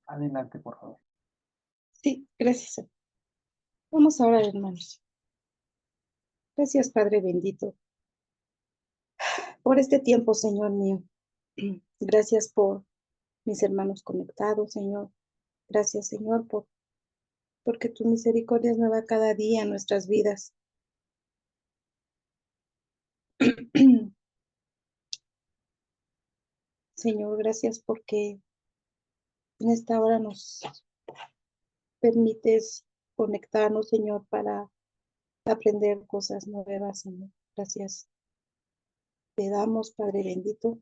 Adelante, por favor. Sí, gracias. Vamos ahora, hermanos. Gracias, Padre bendito, por este tiempo, Señor mío. Gracias por mis hermanos conectados, Señor. Gracias, Señor, porque tu misericordia es nueva cada día en nuestras vidas. Señor, gracias porque en esta hora nos permites conectarnos, Señor, para aprender cosas nuevas, Señor. Gracias. Te damos, Padre bendito,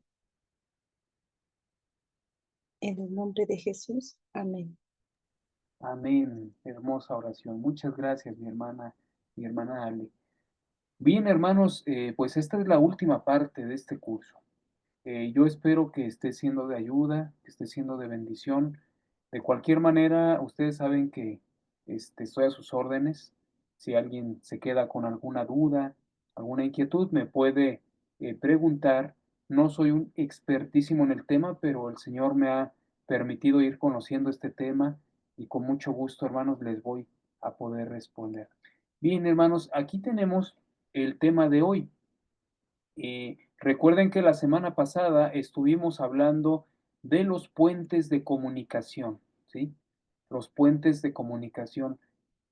en el nombre de Jesús. Amén. Amén. Hermosa oración. Muchas gracias, mi hermana Ale. Bien, hermanos, pues esta es la última parte de este curso. Yo espero que esté siendo de ayuda, que esté siendo de bendición. De cualquier manera, ustedes saben que estoy a sus órdenes. Si alguien se queda con alguna duda, alguna inquietud, me puede preguntar. No soy un expertísimo en el tema, pero el Señor me ha permitido ir conociendo este tema y con mucho gusto, hermanos, les voy a poder responder. Bien, hermanos, aquí tenemos el tema de hoy. Recuerden que la semana pasada estuvimos hablando de los puentes de comunicación, ¿sí? Los puentes de comunicación.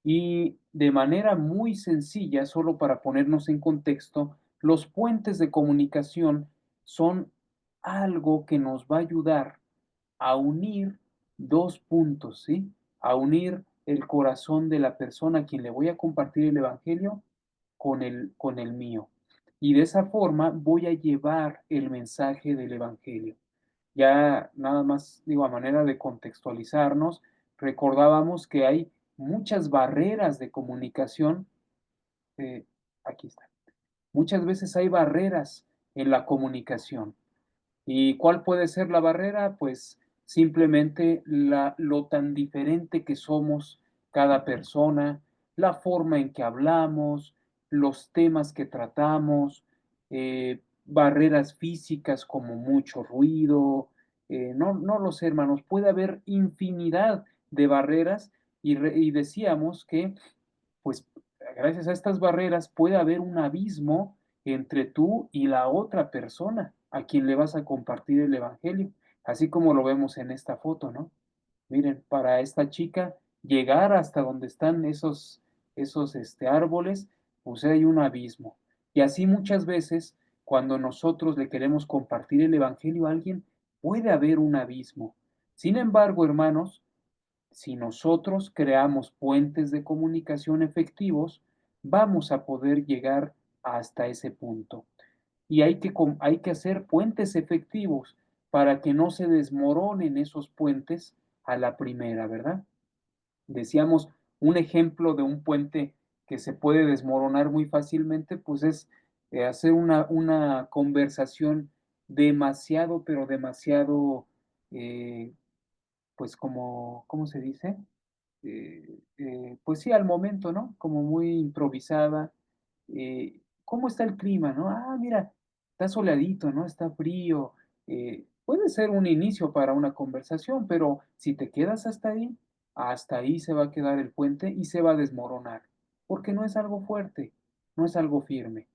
Y de manera muy sencilla, solo para ponernos en contexto, los puentes de comunicación son algo que nos va a ayudar a unir dos puntos, ¿sí? A unir el corazón de la persona a quien le voy a compartir el Evangelio con el mío. Y de esa forma voy a llevar el mensaje del Evangelio. Ya nada más, digo, a manera de contextualizarnos, recordábamos que hay muchas barreras de comunicación. eh, Aquí está. Muchas veces hay barreras en la comunicación. ¿Y cuál puede ser la barrera? Pues simplemente lo tan diferente que somos cada persona, la forma en que hablamos, los temas que tratamos, barreras físicas como mucho ruido, no lo sé, hermanos, puede haber infinidad de barreras y decíamos que pues gracias a estas barreras puede haber un abismo entre tú y la otra persona a quien le vas a compartir el Evangelio, así como lo vemos en esta foto, ¿no? Miren, para esta chica llegar hasta donde están esos árboles, pues hay un abismo. Y así muchas veces, cuando nosotros le queremos compartir el Evangelio a alguien, puede haber un abismo. Sin embargo, hermanos, si nosotros creamos puentes de comunicación efectivos, vamos a poder llegar hasta ese punto. Y hay que hacer puentes efectivos para que no se desmoronen esos puentes a la primera, ¿verdad? Decíamos, un ejemplo de un puente que se puede desmoronar muy fácilmente, pues es hacer una conversación demasiado, pero demasiado, pues como, ¿cómo se dice? Pues sí, al momento, ¿no? Como muy improvisada. ¿Cómo está el clima, no? Ah, mira, está soleadito, ¿no? Está frío. Puede ser un inicio para una conversación, pero si te quedas hasta ahí se va a quedar el puente y se va a desmoronar, porque no es algo fuerte, no es algo firme.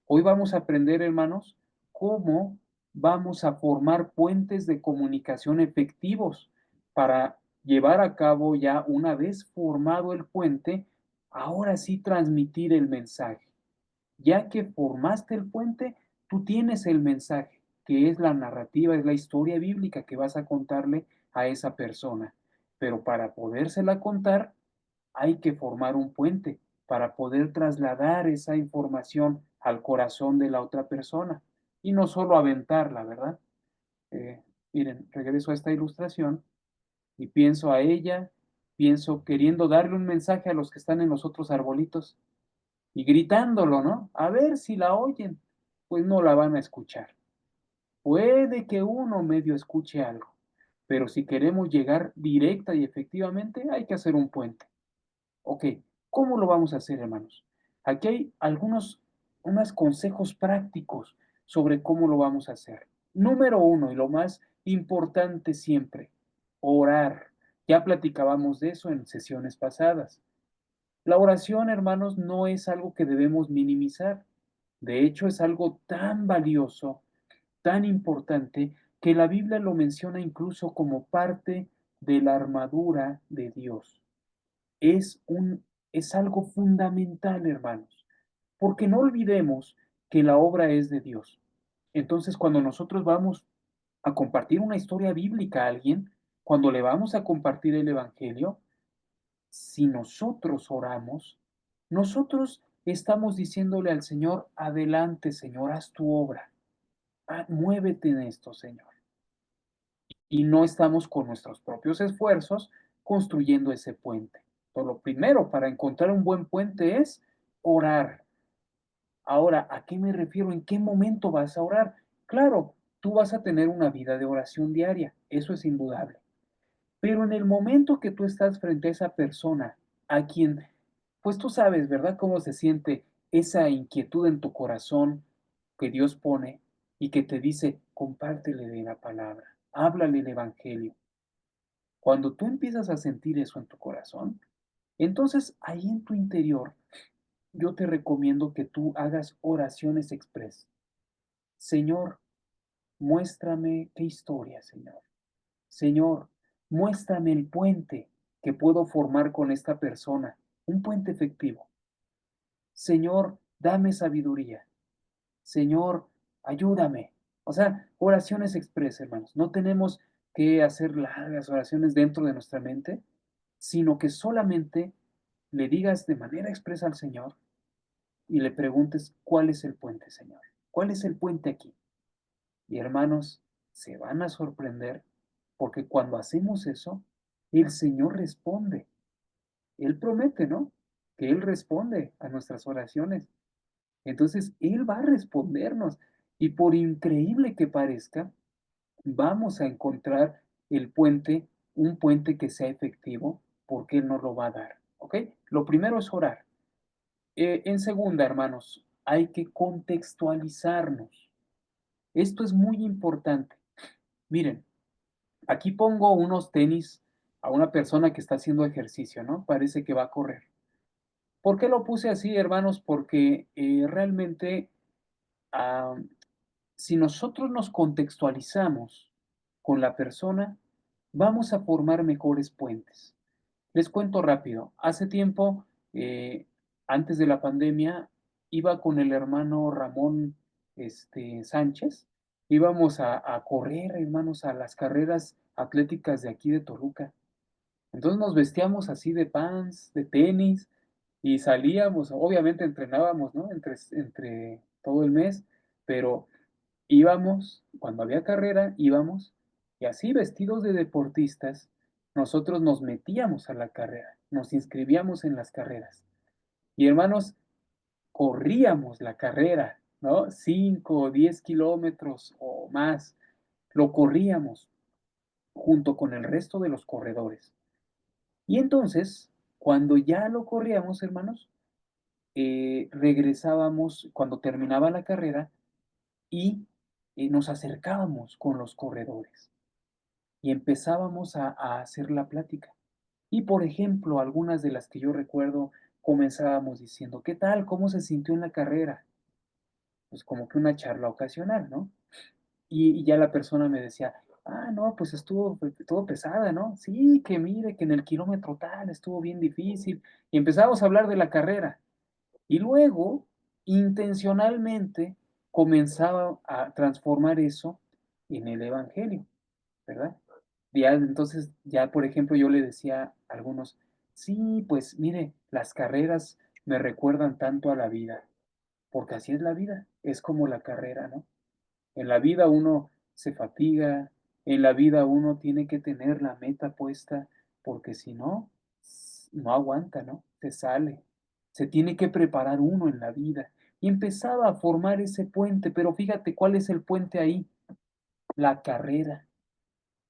Hoy vamos a aprender, hermanos, cómo vamos a formar puentes de comunicación efectivos para llevar a cabo ya una vez formado el puente, ahora sí transmitir el mensaje. Ya que formaste el puente, tú tienes el mensaje, que es la narrativa, es la historia bíblica que vas a contarle a esa persona. Pero para podérsela contar, hay que formar un puente para poder trasladar esa información al corazón de la otra persona y no solo aventarla, ¿verdad? Miren, regreso a esta ilustración y pienso a ella, pienso queriendo darle un mensaje a los que están en los otros arbolitos y gritándolo, ¿no? A ver si la oyen, pues no la van a escuchar. Puede que uno medio escuche algo, pero si queremos llegar directa y efectivamente, hay que hacer un puente. Ok, ¿cómo lo vamos a hacer, hermanos? Aquí hay unos consejos prácticos sobre cómo lo vamos a hacer. Número uno, y lo más importante siempre, orar. Ya platicábamos de eso en sesiones pasadas. La oración, hermanos, no es algo que debemos minimizar. De hecho, es algo tan valioso, tan importante, que la Biblia lo menciona incluso como parte de la armadura de Dios. Es un es algo fundamental, hermanos, porque no olvidemos que la obra es de Dios. Entonces, cuando nosotros vamos a compartir una historia bíblica a alguien, cuando le vamos a compartir el evangelio, si nosotros oramos, nosotros estamos diciéndole al Señor: adelante, Señor, haz tu obra, muévete en esto, Señor. Y no estamos con nuestros propios esfuerzos construyendo ese puente. Entonces, lo primero para encontrar un buen puente es orar. Ahora, ¿a qué me refiero? ¿En qué momento vas a orar? Claro, tú vas a tener una vida de oración diaria, eso es indudable. Pero en el momento que tú estás frente a esa persona, a quien, pues tú sabes, ¿verdad? Cómo se siente esa inquietud en tu corazón que Dios pone y que te dice, compártele de la palabra, háblale el evangelio. Cuando tú empiezas a sentir eso en tu corazón, entonces ahí en tu interior yo te recomiendo que tú hagas oraciones express. Señor, muéstrame qué historia, Señor. Señor, muéstrame el puente que puedo formar con esta persona, un puente efectivo. Señor, dame sabiduría. Señor, ayúdame. O sea, oraciones express, hermanos. No tenemos que hacer largas oraciones dentro de nuestra mente, sino que solamente le digas de manera expresa al Señor y le preguntes cuál es el puente, Señor. ¿Cuál es el puente aquí? Y hermanos, se van a sorprender porque cuando hacemos eso, el Señor responde. Él promete, ¿no? Que Él responde a nuestras oraciones. Entonces, Él va a respondernos. Y por increíble que parezca, vamos a encontrar el puente, un puente que sea efectivo, porque Él nos lo va a dar. ¿Ok? Lo primero es orar. En segunda, hermanos, hay que contextualizarnos. Esto es muy importante. Miren, aquí pongo unos tenis a una persona que está haciendo ejercicio, ¿no? Parece que va a correr. ¿Por qué lo puse así, hermanos? Porque realmente, ah, si nosotros nos contextualizamos con la persona, vamos a formar mejores puentes. Les cuento rápido. Hace tiempo, antes de la pandemia, iba con el hermano Ramón Sánchez. Íbamos a correr, hermanos, a las carreras atléticas de aquí de Toluca. Entonces nos vestíamos así de pants, de tenis, y salíamos, obviamente entrenábamos, ¿no? Entre todo el mes, pero íbamos, cuando había carrera, íbamos, y así vestidos de deportistas, nosotros nos metíamos a la carrera, nos inscribíamos en las carreras. Y hermanos, corríamos la carrera, ¿no? 5 o 10 kilómetros o más, lo corríamos junto con el resto de los corredores. Y entonces, cuando ya lo corríamos, hermanos, regresábamos cuando terminaba la carrera y nos acercábamos con los corredores y empezábamos a hacer la plática. Y por ejemplo, algunas de las que yo recuerdo, comenzábamos diciendo, ¿qué tal? ¿Cómo se sintió en la carrera? Pues como que una charla ocasional, ¿no? Y ya la persona me decía, no, pues estuvo todo pesada, ¿no? Sí, que mire, que en el kilómetro tal estuvo bien difícil. Y empezamos a hablar de la carrera. Y luego, intencionalmente, comenzaba a transformar eso en el evangelio, ¿verdad? Ya, entonces, ya por ejemplo, yo le decía a algunos, sí, pues mire, las carreras me recuerdan tanto a la vida, porque así es la vida, es como la carrera, ¿no? En la vida uno se fatiga, en la vida uno tiene que tener la meta puesta, porque si no, no aguanta, ¿no? Se sale. Se tiene que preparar uno en la vida. Y empezaba a formar ese puente, pero fíjate cuál es el puente ahí, la carrera,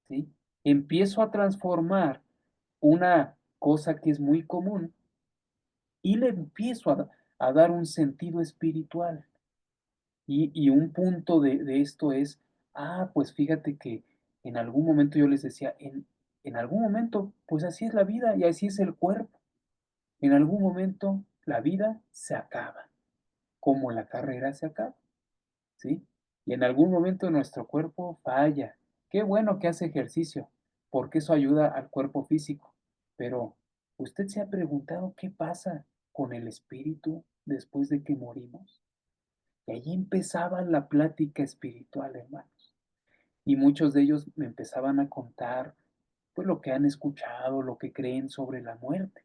¿sí? Empiezo a transformar una cosa que es muy común y le empiezo a dar un sentido espiritual. Y un punto de esto es, pues fíjate que en algún momento yo les decía, en algún momento, pues así es la vida y así es el cuerpo. En algún momento la vida se acaba, como la carrera se acaba, ¿sí? Y en algún momento nuestro cuerpo falla. Qué bueno que hace ejercicio, porque eso ayuda al cuerpo físico. Pero, ¿usted se ha preguntado qué pasa con el espíritu después de que morimos? Y ahí empezaba la plática espiritual, hermanos. Y muchos de ellos me empezaban a contar, pues, lo que han escuchado, lo que creen sobre la muerte.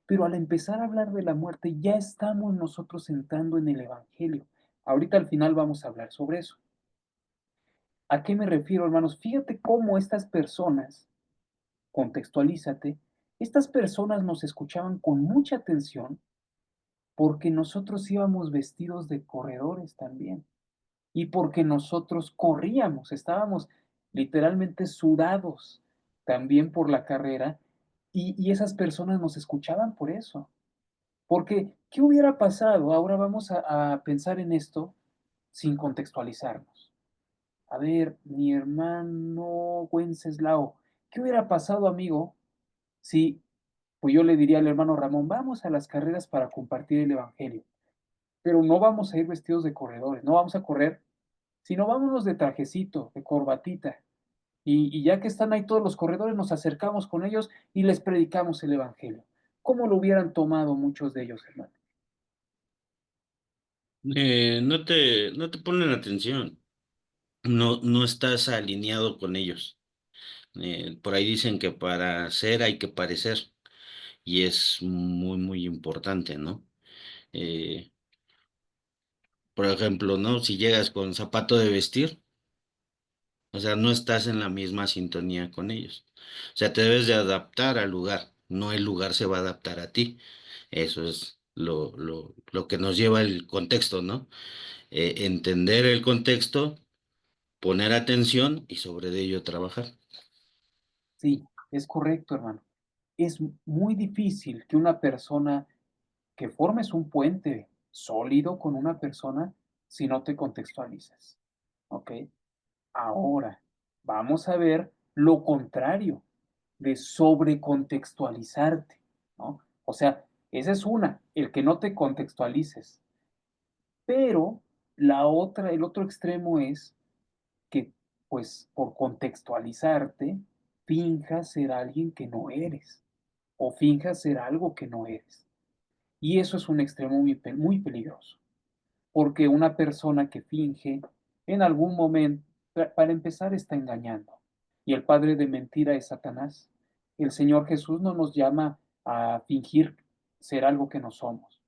Pero al empezar a hablar de la muerte, ya estamos nosotros entrando en el Evangelio. Ahorita al final vamos a hablar sobre eso. ¿A qué me refiero, hermanos? Fíjate cómo estas personas, contextualízate, estas personas nos escuchaban con mucha atención porque nosotros íbamos vestidos de corredores también y porque nosotros corríamos, estábamos literalmente sudados también por la carrera y esas personas nos escuchaban por eso. Porque, ¿qué hubiera pasado? Ahora vamos a pensar en esto sin contextualizarnos. A ver, mi hermano Wenceslao, ¿qué hubiera pasado, amigo, si, pues yo le diría al hermano Ramón, vamos a las carreras para compartir el evangelio, pero no vamos a ir vestidos de corredores, no vamos a correr, sino vámonos de trajecito, de corbatita, y ya que están ahí todos los corredores, nos acercamos con ellos y les predicamos el evangelio. ¿Cómo lo hubieran tomado muchos de ellos, hermano? No te ponen atención, no estás alineado con ellos. Por ahí dicen que para ser hay que parecer, y es muy, muy importante, ¿no? Eh, por ejemplo, ¿no? Si llegas con zapato de vestir, o sea, no estás en la misma sintonía con ellos. O sea, te debes de adaptar al lugar, no el lugar se va a adaptar a ti. Eso es lo que nos lleva el contexto, ¿no? Entender el contexto, poner atención y sobre ello trabajar. Sí, es correcto, hermano. Es muy difícil que una persona, que formes un puente sólido con una persona si no te contextualizas, ¿ok? Ahora, vamos a ver lo contrario de sobrecontextualizarte, ¿no? O sea, esa es una, el que no te contextualices. Pero el otro extremo es que, pues, por contextualizarte, finjas ser alguien que no eres o finjas ser algo que no eres. Y eso es un extremo muy peligroso, porque una persona que finge en algún momento, para empezar, está engañando. Y el padre de mentira es Satanás. El Señor Jesús no nos llama a fingir ser algo que no somos.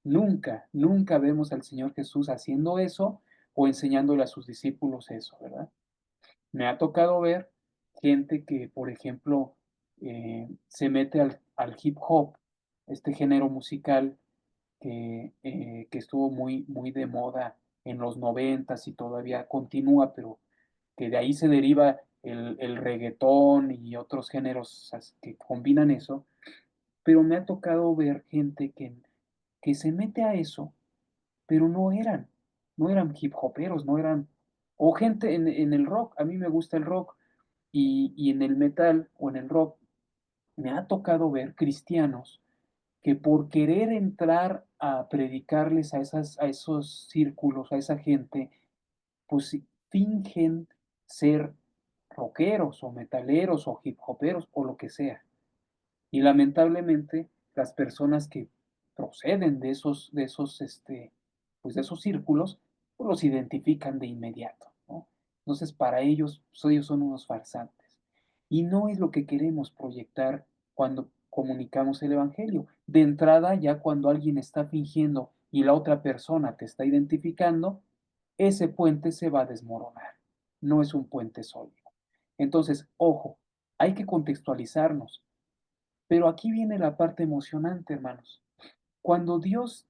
Nunca, nunca vemos al Señor Jesús haciendo eso o enseñándole a sus discípulos eso, ¿verdad? Me ha tocado ver gente que, por ejemplo, se mete al hip hop, este género musical que estuvo muy, muy de moda en los noventas y todavía continúa, pero que de ahí se deriva el reggaetón y otros géneros que combinan eso. Pero me ha tocado ver gente que se mete a eso, pero no eran hip hoperos, no eran, o gente en el rock, a mí me gusta el rock, y en el metal o en el rock me ha tocado ver cristianos que por querer entrar a predicarles a esos círculos, a esa gente, pues fingen ser rockeros o metaleros o hip hoperos o lo que sea. Y lamentablemente las personas que proceden pues de esos círculos, pues los identifican de inmediato, ¿no? Entonces, para ellos, pues ellos son unos farsantes. Y no es lo que queremos proyectar cuando comunicamos el Evangelio. De entrada, ya cuando alguien está fingiendo y la otra persona te está identificando, ese puente se va a desmoronar. No es un puente sólido. Entonces, ojo, hay que contextualizarnos. Pero aquí viene la parte emocionante, hermanos. Cuando Dios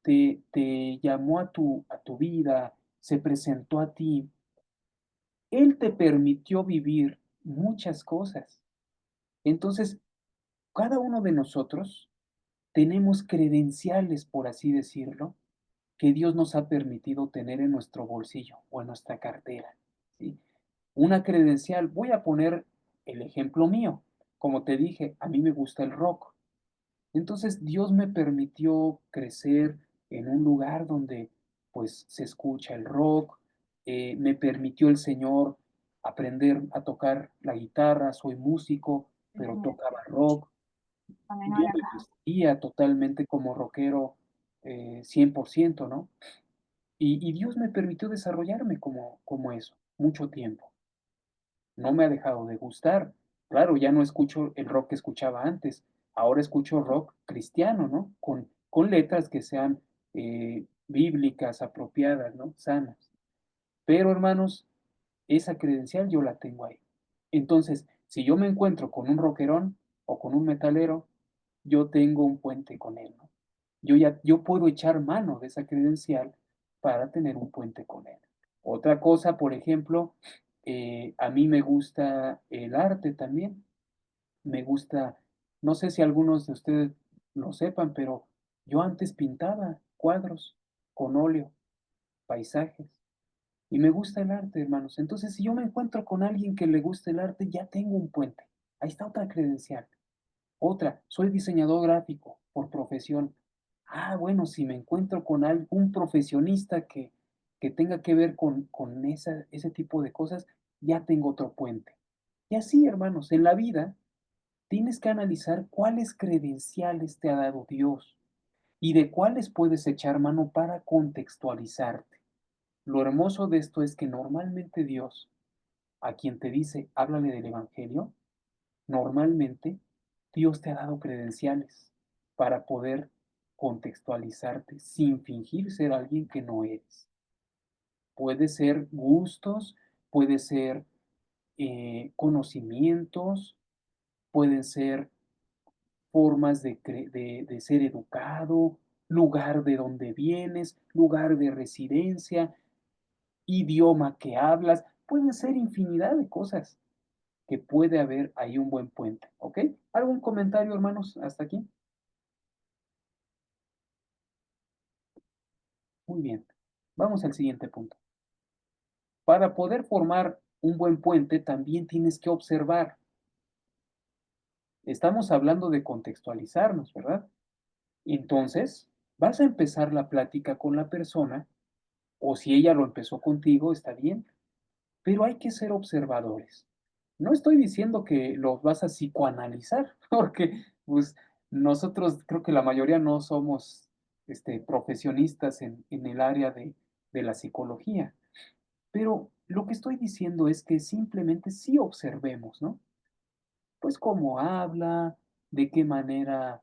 te llamó a tu vida, se presentó a ti, Él te permitió vivir muchas cosas. Entonces, cada uno de nosotros tenemos credenciales, por así decirlo, que Dios nos ha permitido tener en nuestro bolsillo o en nuestra cartera, ¿sí? Una credencial, voy a poner el ejemplo mío. Como te dije, a mí me gusta el rock. Entonces, Dios me permitió crecer en un lugar donde, pues, se escucha el rock, me permitió el Señor aprender a tocar la guitarra, soy músico, pero tocaba rock. Yo me vestía totalmente como rockero, 100%, ¿no? Y Dios me permitió desarrollarme como eso, mucho tiempo. No me ha dejado de gustar. Claro, ya no escucho el rock que escuchaba antes, ahora escucho rock cristiano, ¿no? Con letras que sean, bíblicas, apropiadas, ¿no? Sanas. Pero, hermanos, esa credencial yo la tengo ahí. Entonces, si yo me encuentro con un rockerón o con un metalero, yo tengo un puente con él, ¿no? Yo puedo echar mano de esa credencial para tener un puente con él. Otra cosa, por ejemplo, a mí me gusta el arte también. Me gusta, no sé si algunos de ustedes lo sepan, pero yo antes pintaba cuadros con óleo, paisajes. Y me gusta el arte, hermanos. Entonces, si yo me encuentro con alguien que le gusta el arte, ya tengo un puente. Ahí está otra credencial. Otra, soy diseñador gráfico por profesión. Ah, bueno, si me encuentro con algún profesionista que tenga que ver con ese tipo de cosas, ya tengo otro puente. Y así, hermanos, en la vida tienes que analizar cuáles credenciales te ha dado Dios y de cuáles puedes echar mano para contextualizarte. Lo hermoso de esto es que normalmente Dios, a quien te dice, háblale del Evangelio, normalmente Dios te ha dado credenciales para poder contextualizarte sin fingir ser alguien que no eres. Puede ser gustos, puede ser conocimientos, pueden ser formas de ser educado, lugar de donde vienes, lugar de residencia, idioma que hablas, pueden ser infinidad de cosas que puede haber ahí un buen puente, ¿ok? ¿Algún comentario, hermanos, hasta aquí? Muy bien. Vamos al siguiente punto. Para poder formar un buen puente, también tienes que observar. Estamos hablando de contextualizarnos, ¿verdad? Entonces, vas a empezar la plática con la persona, o si ella lo empezó contigo, está bien, pero hay que ser observadores. No estoy diciendo que los vas a psicoanalizar, porque pues nosotros creo que la mayoría no somos profesionistas en el área de la psicología, pero lo que estoy diciendo es que simplemente sí observemos, ¿no? Pues cómo habla, de qué manera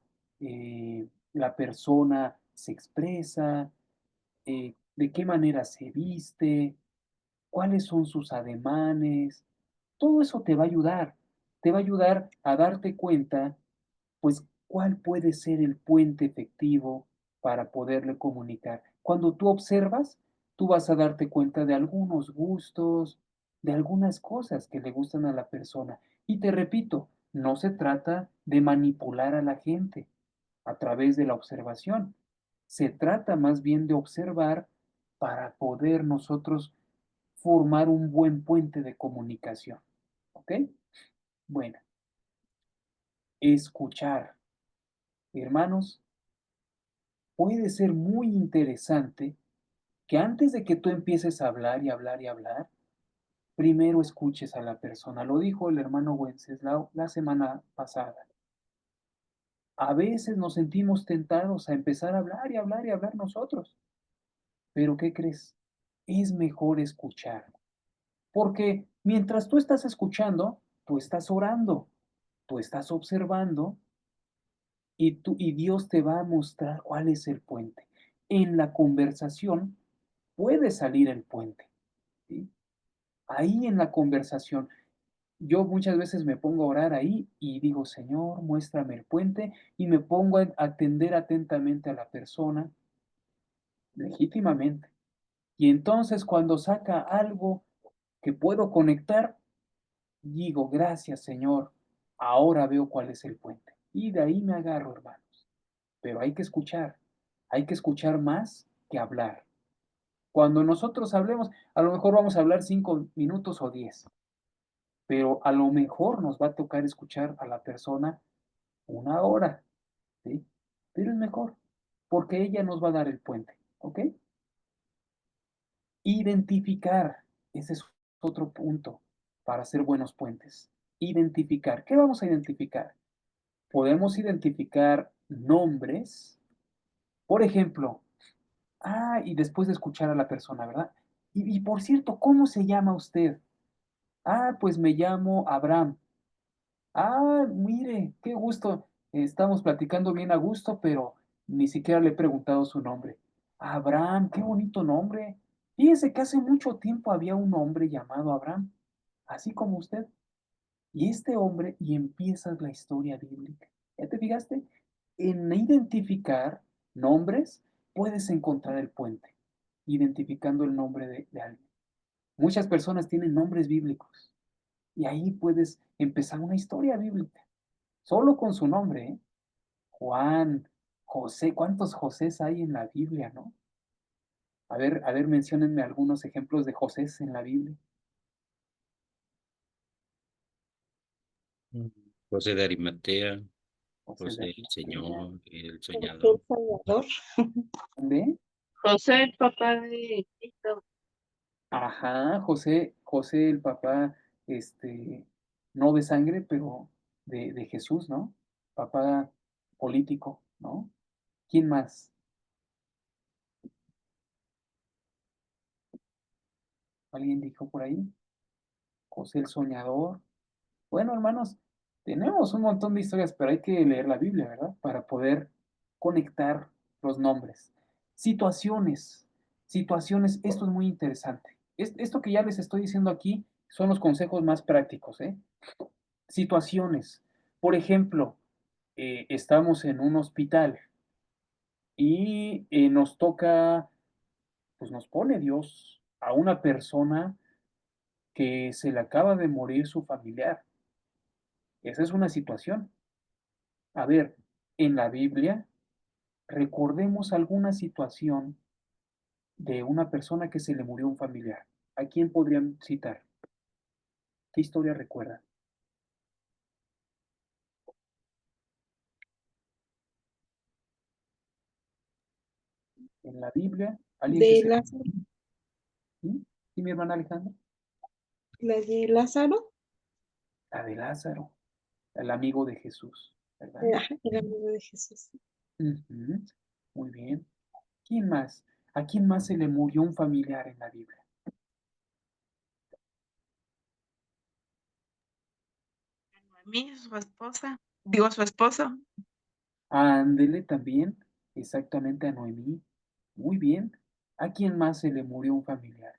la persona se expresa, de qué manera se viste, cuáles son sus ademanes. Todo eso te va a ayudar a darte cuenta, pues, cuál puede ser el puente efectivo para poderle comunicar. Cuando tú observas, tú vas a darte cuenta de algunos gustos, de algunas cosas que le gustan a la persona. Y te repito, no se trata de manipular a la gente a través de la observación. Se trata más bien de observar para poder nosotros formar un buen puente de comunicación. ¿Ok? Bueno, escuchar. Hermanos, puede ser muy interesante que antes de que tú empieces a hablar y hablar y hablar, primero escuches a la persona. Lo dijo el hermano Wenceslao la semana pasada. A veces nos sentimos tentados a empezar a hablar y hablar y hablar nosotros. Pero ¿qué crees? Es mejor escuchar. Porque mientras tú estás escuchando, tú estás orando, tú estás observando y Dios te va a mostrar cuál es el puente. En la conversación puede salir el puente, ¿sí? Ahí en la conversación, yo muchas veces me pongo a orar ahí y digo, Señor, muéstrame el puente y me pongo a atender atentamente a la persona legítimamente. Y entonces cuando saca algo que puedo conectar, digo, gracias Señor, ahora veo cuál es el puente. Y de ahí me agarro, hermanos. Pero hay que escuchar más que hablar. Cuando nosotros hablemos, a lo mejor vamos a hablar 5 minutos o 10, pero a lo mejor nos va a tocar escuchar a la persona una hora, ¿sí? Pero es mejor, porque ella nos va a dar el puente, ¿ok? Identificar, ese es otro punto para hacer buenos puentes. Identificar, ¿qué vamos a identificar? Podemos identificar nombres, por ejemplo, y después de escuchar a la persona, ¿verdad? Y por cierto, ¿cómo se llama usted? Pues me llamo Abraham. Mire, qué gusto. Estamos platicando bien a gusto, pero ni siquiera le he preguntado su nombre. Abraham, qué bonito nombre. Fíjese que hace mucho tiempo había un hombre llamado Abraham, así como usted. Y este hombre, y empieza la historia bíblica. ¿Ya te fijaste? En identificar nombres, puedes encontrar el puente, identificando el nombre de alguien. Muchas personas tienen nombres bíblicos y ahí puedes empezar una historia bíblica. Solo con su nombre, ¿eh? Juan, José, ¿cuántos Josés hay en la Biblia, no? A ver, menciónenme algunos ejemplos de Josés en la Biblia. Mm. José de Arimatea, José de José el Arimatea. Señor, el José Soñador. el Salvador. ¿Dónde? José, el papá de Cristo. Ajá, José, el papá, este, no de sangre, pero de Jesús, ¿no? Papá político, ¿no? ¿Quién más? ¿Alguien dijo por ahí? José el soñador. Bueno, hermanos, tenemos un montón de historias, pero hay que leer la Biblia, ¿verdad? Para poder conectar los nombres. Situaciones, situaciones, esto es muy interesante. Esto que ya les estoy diciendo aquí son los consejos más prácticos, ¿eh? Situaciones. Por ejemplo, estamos en un hospital y nos toca, pues nos pone Dios a una persona que se le acaba de morir su familiar. Esa es una situación. A ver, en la Biblia, recordemos alguna situación de una persona que se le murió un familiar. ¿A quién podrían citar? ¿Qué historia recuerdan? En la Biblia, alguien que De se... Lázaro, ¿Sí? ¿Sí, mi hermana Alejandra? la de Lázaro, La de Lázaro, el amigo de Jesús, ¿verdad? el amigo de Jesús. Ujú. Muy bien. ¿Quién más? ¿A quién más se le murió un familiar en la Biblia? Noemí, su esposa. Digo, su esposo. Ándele también, exactamente a Noemí. Muy bien. ¿A quién más se le murió un familiar?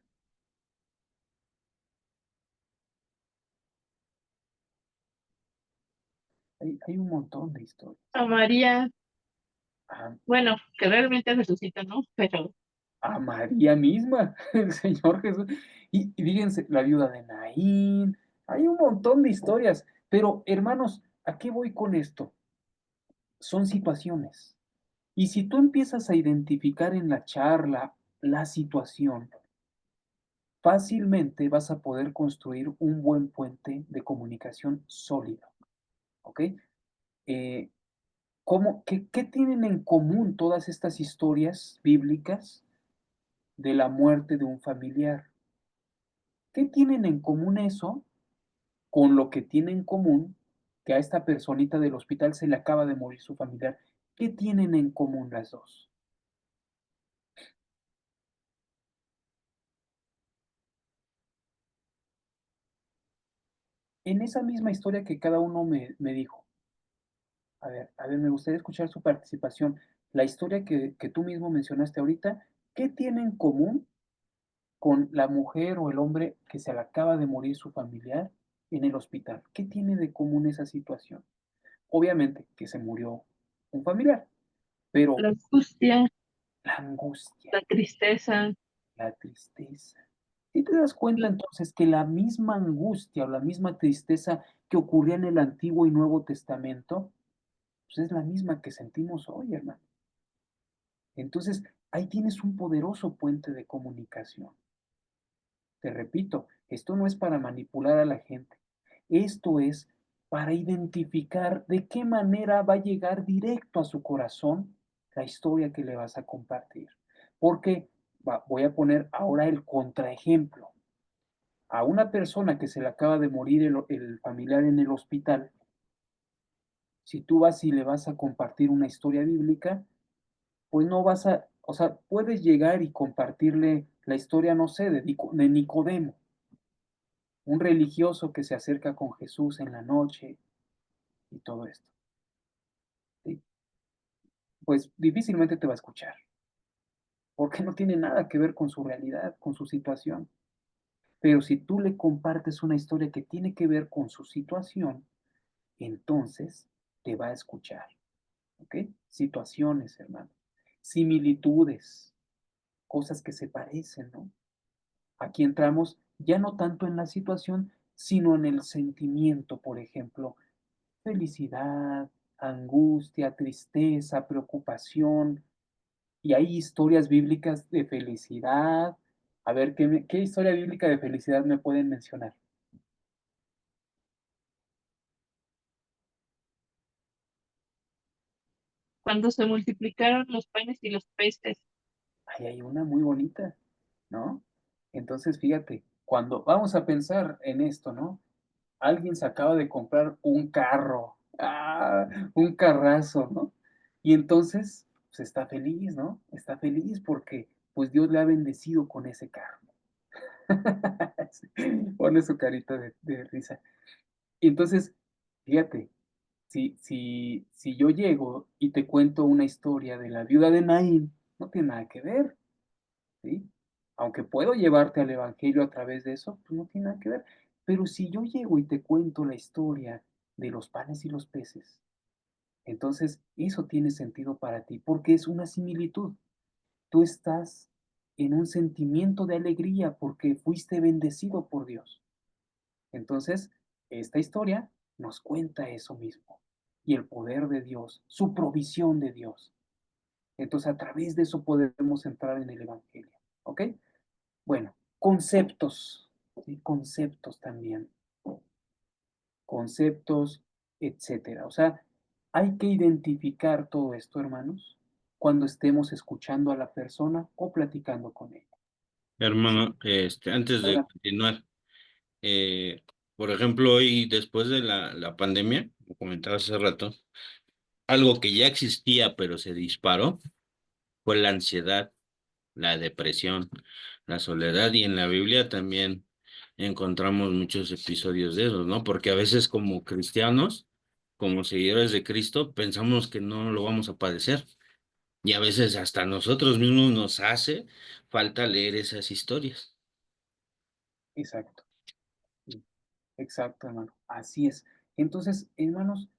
Hay un montón de historias. A María. A, Bueno, que realmente resucita, ¿no? Pero a María misma, el Señor Jesús. Y fíjense, la viuda de Naín. Hay un montón de historias. Pero, hermanos, ¿a qué voy con esto? Son situaciones. Y si tú empiezas a identificar en la charla la situación, fácilmente vas a poder construir un buen puente de comunicación sólido, ¿ok? Eh, qué tienen en común todas estas historias bíblicas de la muerte de un familiar? ¿Qué tienen en común eso con lo que tiene en común que a esta personita del hospital se le acaba de morir su familiar? ¿Qué tienen en común las dos? En esa misma historia que cada uno me dijo. A ver, me gustaría escuchar su participación. La historia que tú mismo mencionaste ahorita, ¿qué tiene en común con la mujer o el hombre que se le acaba de morir su familiar en el hospital? ¿Qué tiene de común esa situación? Obviamente que se murió un familiar, pero la angustia, la angustia, la tristeza. la tristeza. ¿Y te das cuenta entonces que la misma angustia o la misma tristeza que ocurría en el Antiguo y Nuevo Testamento, pues es la misma que sentimos hoy, hermano? Entonces, ahí tienes un poderoso puente de comunicación. Te repito, esto no es para manipular a la gente, Esto es para identificar de qué manera va a llegar directo a su corazón la historia que le vas a compartir. Porque voy a poner ahora el contraejemplo. A una persona que se le acaba de morir el familiar en el hospital, si tú vas y le vas a compartir una historia bíblica, pues no vas a, o sea, puedes llegar y compartirle la historia, no sé, de Nicodemo, un religioso que se acerca con Jesús en la noche y todo esto. ¿Sí? Pues difícilmente te va a escuchar, porque no tiene nada que ver con su realidad, con su situación. Pero si tú le compartes una historia que tiene que ver con su situación, entonces te va a escuchar. ¿Ok? Situaciones, hermano. Similitudes, cosas que se parecen, ¿no? Aquí entramos ya no tanto en la situación, sino en el sentimiento, por ejemplo, felicidad, angustia, tristeza, preocupación. Y hay historias bíblicas de felicidad. A ver, ¿qué historia bíblica de felicidad me pueden mencionar? Cuando se multiplicaron los panes y los peces. Ahí hay una muy bonita, ¿no? Entonces, fíjate, cuando vamos a pensar en esto, ¿no? Alguien se acaba de comprar un carro, un carrazo, ¿no? Y entonces, pues está feliz, ¿no? Está feliz porque, pues Dios le ha bendecido con ese carro. Sí, pone su carita de risa. Y entonces, fíjate, si yo llego y te cuento una historia de la viuda de Naín, no tiene nada que ver, ¿sí? Aunque puedo llevarte al evangelio a través de eso, pues no tiene nada que ver. Pero si yo llego y te cuento la historia de los panes y los peces, entonces eso tiene sentido para ti, porque es una similitud. Tú estás en un sentimiento de alegría porque fuiste bendecido por Dios. Entonces, esta historia nos cuenta eso mismo. Y el poder de Dios, su provisión de Dios. Entonces, a través de eso podemos entrar en el evangelio. ¿Ok? Bueno, conceptos, ¿sí? Conceptos también, conceptos, etcétera. O sea, hay que identificar todo esto, hermanos, cuando estemos escuchando a la persona o platicando con ella. ¿Sí? Hermano, antes de Adelante. continuar, eh, por ejemplo, hoy después de la pandemia, como comentaba hace rato, algo que ya existía pero se disparó fue la ansiedad, la depresión, la soledad, y en la Biblia también encontramos muchos episodios de esos, ¿no? Porque a veces como cristianos, como seguidores de Cristo, pensamos que no lo vamos a padecer, y a veces hasta a nosotros mismos nos hace falta leer esas historias. Exacto. Sí, exacto, hermano. Así es. Entonces, hermanos,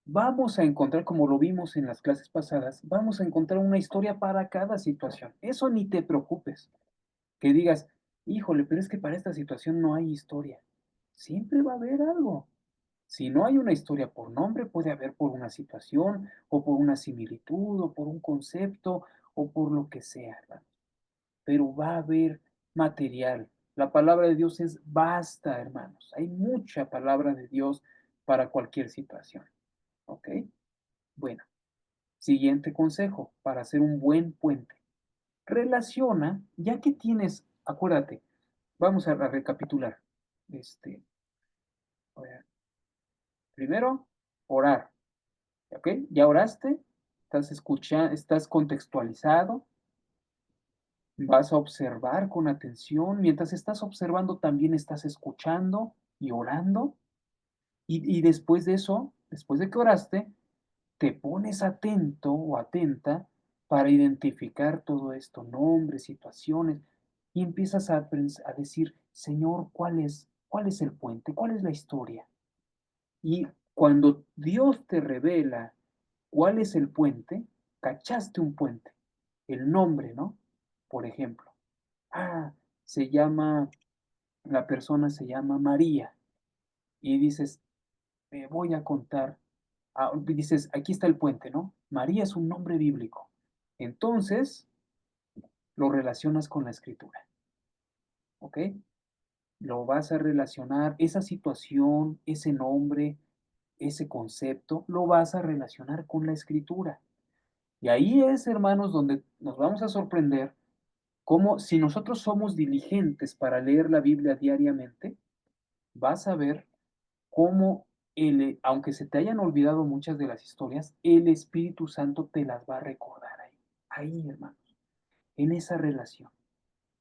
vamos a encontrar, como lo vimos en las clases pasadas, vamos a encontrar una historia para cada situación. Eso ni te preocupes. Que digas, híjole, pero es que para esta situación no hay historia. Siempre va a haber algo. Si no hay una historia por nombre, puede haber por una situación, o por una similitud, o por un concepto, o por lo que sea, hermano. Pero va a haber material. La palabra de Dios es basta, hermanos. Hay mucha palabra de Dios para cualquier situación. ¿Ok? Bueno, siguiente consejo para hacer un buen puente. Relaciona, ya que tienes, acuérdate, vamos a recapitular. Este, a ver, primero, orar. ¿Ok? Ya oraste, estás escuchando, estás contextualizado, vas a observar con atención. Mientras estás observando, también estás escuchando y orando. Y después de eso, después de que oraste, te pones atento o atenta para identificar todo esto, nombres, situaciones, y empiezas a decir, Señor, cuál es el puente? ¿Cuál es la historia? Y cuando Dios te revela cuál es el puente, cachaste un puente, el nombre, ¿no? Por ejemplo, ah, se llama, la persona se llama María, y dices, me voy a contar. Dices, aquí está el puente, ¿no? María es un nombre bíblico. Entonces, lo relacionas con la escritura, ¿ok? lo vas a relacionar, esa situación, ese nombre, ese concepto, lo vas a relacionar con la escritura. Y ahí es, hermanos, donde nos vamos a sorprender cómo si nosotros somos diligentes para leer la Biblia diariamente, vas a ver cómo aunque se te hayan olvidado muchas de las historias, el Espíritu Santo te las va a recordar ahí, hermanos, en esa relación.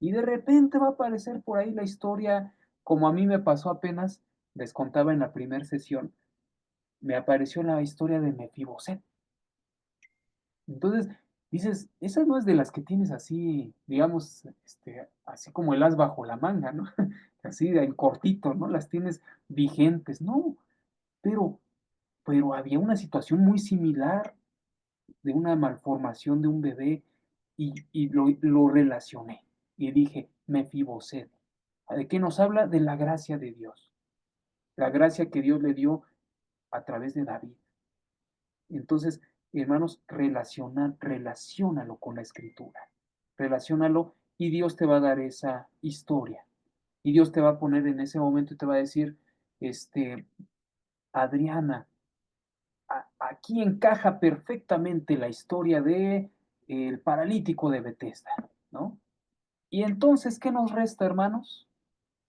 Y de repente va a aparecer por ahí la historia, como a mí me pasó apenas, les contaba en la primera sesión, me apareció la historia de Mefiboset. Entonces, dices, esa no es de las que tienes así, digamos, así como el as bajo la manga, ¿no? Así en cortito, ¿no? Las tienes vigentes, no, pero, pero había una situación muy similar de una malformación de un bebé y lo relacioné y dije, Mefiboset. ¿De qué nos habla? De la gracia de Dios, la gracia que Dios le dio a través de David. Entonces, hermanos, relaciónalo con la escritura, relaciónalo y Dios te va a dar esa historia. Y Dios te va a poner en ese momento y te va a decir, Adriana, aquí encaja perfectamente la historia de el paralítico de Bethesda, ¿no? Y entonces, ¿qué nos resta, hermanos?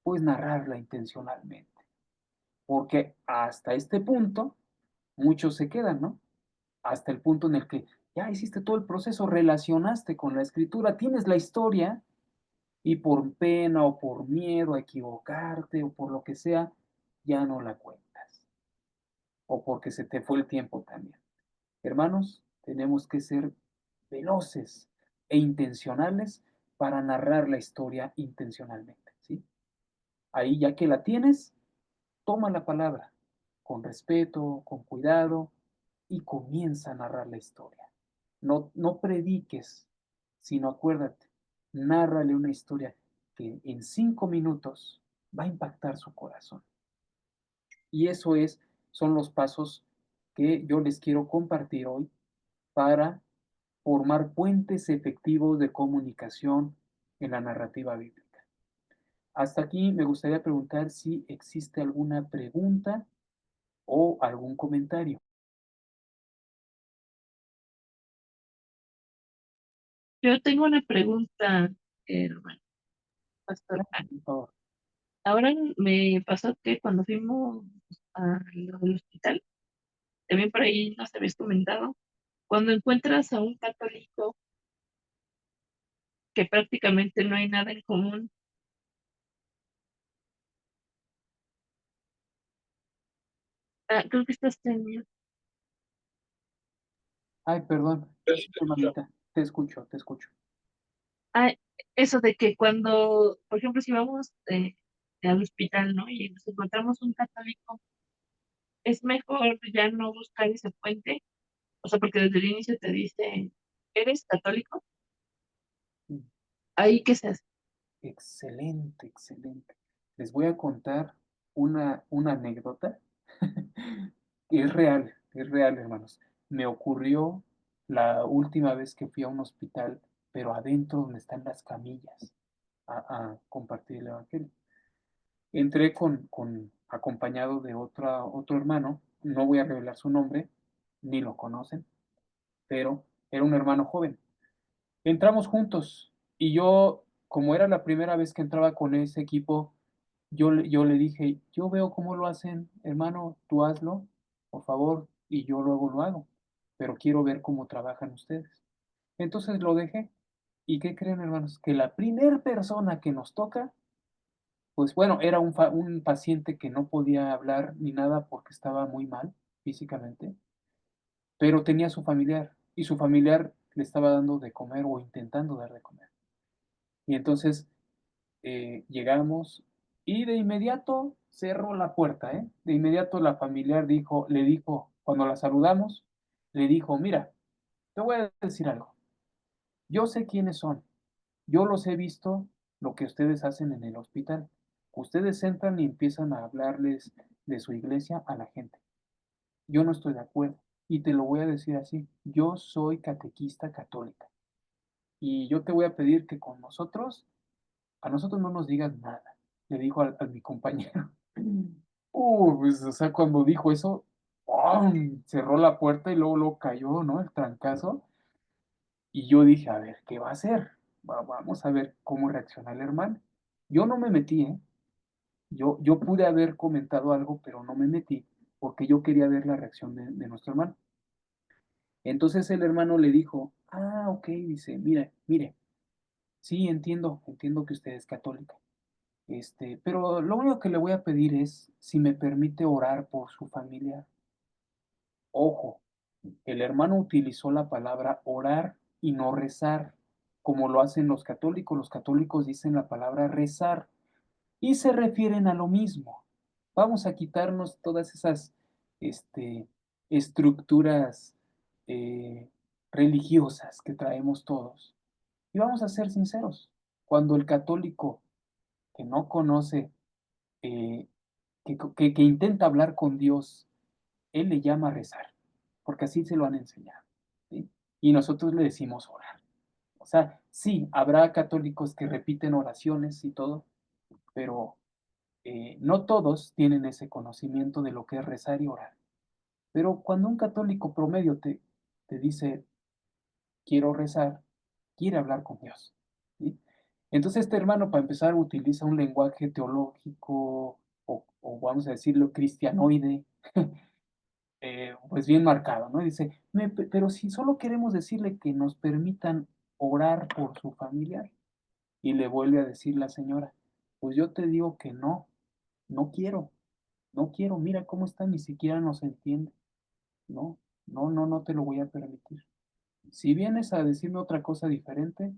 Pues narrarla intencionalmente, porque hasta este punto muchos se quedan, ¿no? Hasta el punto en el que ya hiciste todo el proceso, relacionaste con la escritura, tienes la historia y por pena o por miedo a equivocarte o por lo que sea, ya no la cuentas. O porque se te fue el tiempo también. Hermanos, tenemos que ser veloces e intencionales para narrar la historia intencionalmente, ¿sí? Ahí ya que la tienes, toma la palabra con respeto, con cuidado y comienza a narrar la historia. No prediques, sino acuérdate, nárrale una historia que en 5 minutos va a impactar su corazón. Y son los pasos que yo les quiero compartir hoy para formar puentes efectivos de comunicación en la narrativa bíblica. Hasta aquí me gustaría preguntar si existe alguna pregunta o algún comentario. Yo tengo una pregunta, hermano, pastor. Por favor. Ahora me pasó que cuando fuimos a lo del hospital, también por ahí nos habías comentado, cuando encuentras a un católico que prácticamente no hay nada en común, creo que estás teniendo. Ay, perdón, hermanita, te escucho, te escucho. Ah, eso de que cuando, por ejemplo, si vamos al hospital, ¿no? Y nos encontramos un católico, es mejor ya no buscar ese puente, o sea, porque desde el inicio te dice, ¿eres católico? Mm, Ahí qué se hace. excelente, excelente. Les voy a contar una anécdota que es real, hermanos. Me ocurrió la última vez que fui a un hospital, pero adentro donde están las camillas, a compartir el evangelio. Entré acompañado de otro hermano, no voy a revelar su nombre, ni lo conocen, pero era un hermano joven. Entramos juntos y yo, como era la primera vez que entraba con ese equipo, yo le dije, yo veo cómo lo hacen, hermano, tú hazlo, por favor, y yo luego lo hago, pero quiero ver cómo trabajan ustedes. Entonces lo dejé. ¿Y qué creen, hermanos? Que la primera persona que nos toca, pues bueno, era un paciente que no podía hablar ni nada porque estaba muy mal físicamente, pero tenía su familiar y su familiar le estaba dando de comer o intentando dar de comer. Y entonces llegamos y de inmediato cerró la puerta, ¿eh? De inmediato la familiar le dijo, cuando la saludamos, le dijo, mira, te voy a decir algo, yo sé quiénes son, yo los he visto lo que ustedes hacen en el hospital. Ustedes entran y empiezan a hablarles de su iglesia a la gente. Yo no estoy de acuerdo. Y te lo voy a decir así, yo soy catequista católica. Y yo te voy a pedir que a nosotros no nos digas nada. le dijo a mi compañero. Pues, o sea, cuando dijo eso, ¡pum! Cerró la puerta y luego cayó, ¿no? El trancazo. Y yo dije, a ver, ¿qué va a hacer? Vamos a ver cómo reacciona el hermano. Yo no me metí, ¿eh? Yo pude haber comentado algo, pero no me metí porque yo quería ver la reacción de nuestro hermano. Entonces el hermano le dijo, ok, dice, mire, sí, entiendo que usted es católica, pero lo único que le voy a pedir es si me permite orar por su familia. Ojo, el hermano utilizó la palabra orar y no rezar, como lo hacen los católicos. Los católicos dicen la palabra rezar y se refieren a lo mismo. Vamos a quitarnos todas esas estructuras eh, religiosas que traemos todos. Y vamos a ser sinceros, cuando el católico que no conoce, eh, que intenta hablar con Dios, él le llama a rezar, porque así se lo han enseñado, ¿sí? Y nosotros le decimos orar. O sea, sí, habrá católicos que repiten oraciones y todo, pero no todos tienen ese conocimiento de lo que es rezar y orar. Pero cuando un católico promedio te dice, quiero rezar, quiere hablar con Dios, ¿sí? Entonces este hermano, para empezar, utiliza un lenguaje teológico o vamos a decirlo cristianoide, pues bien marcado, ¿no? Dice, pero si solo queremos decirle que nos permitan orar por su familiar, y le vuelve a decir la señora, pues yo te digo que no, no quiero, no quiero, mira cómo está, ni siquiera nos entiende, no, no te lo voy a permitir. Si vienes a decirme otra cosa diferente,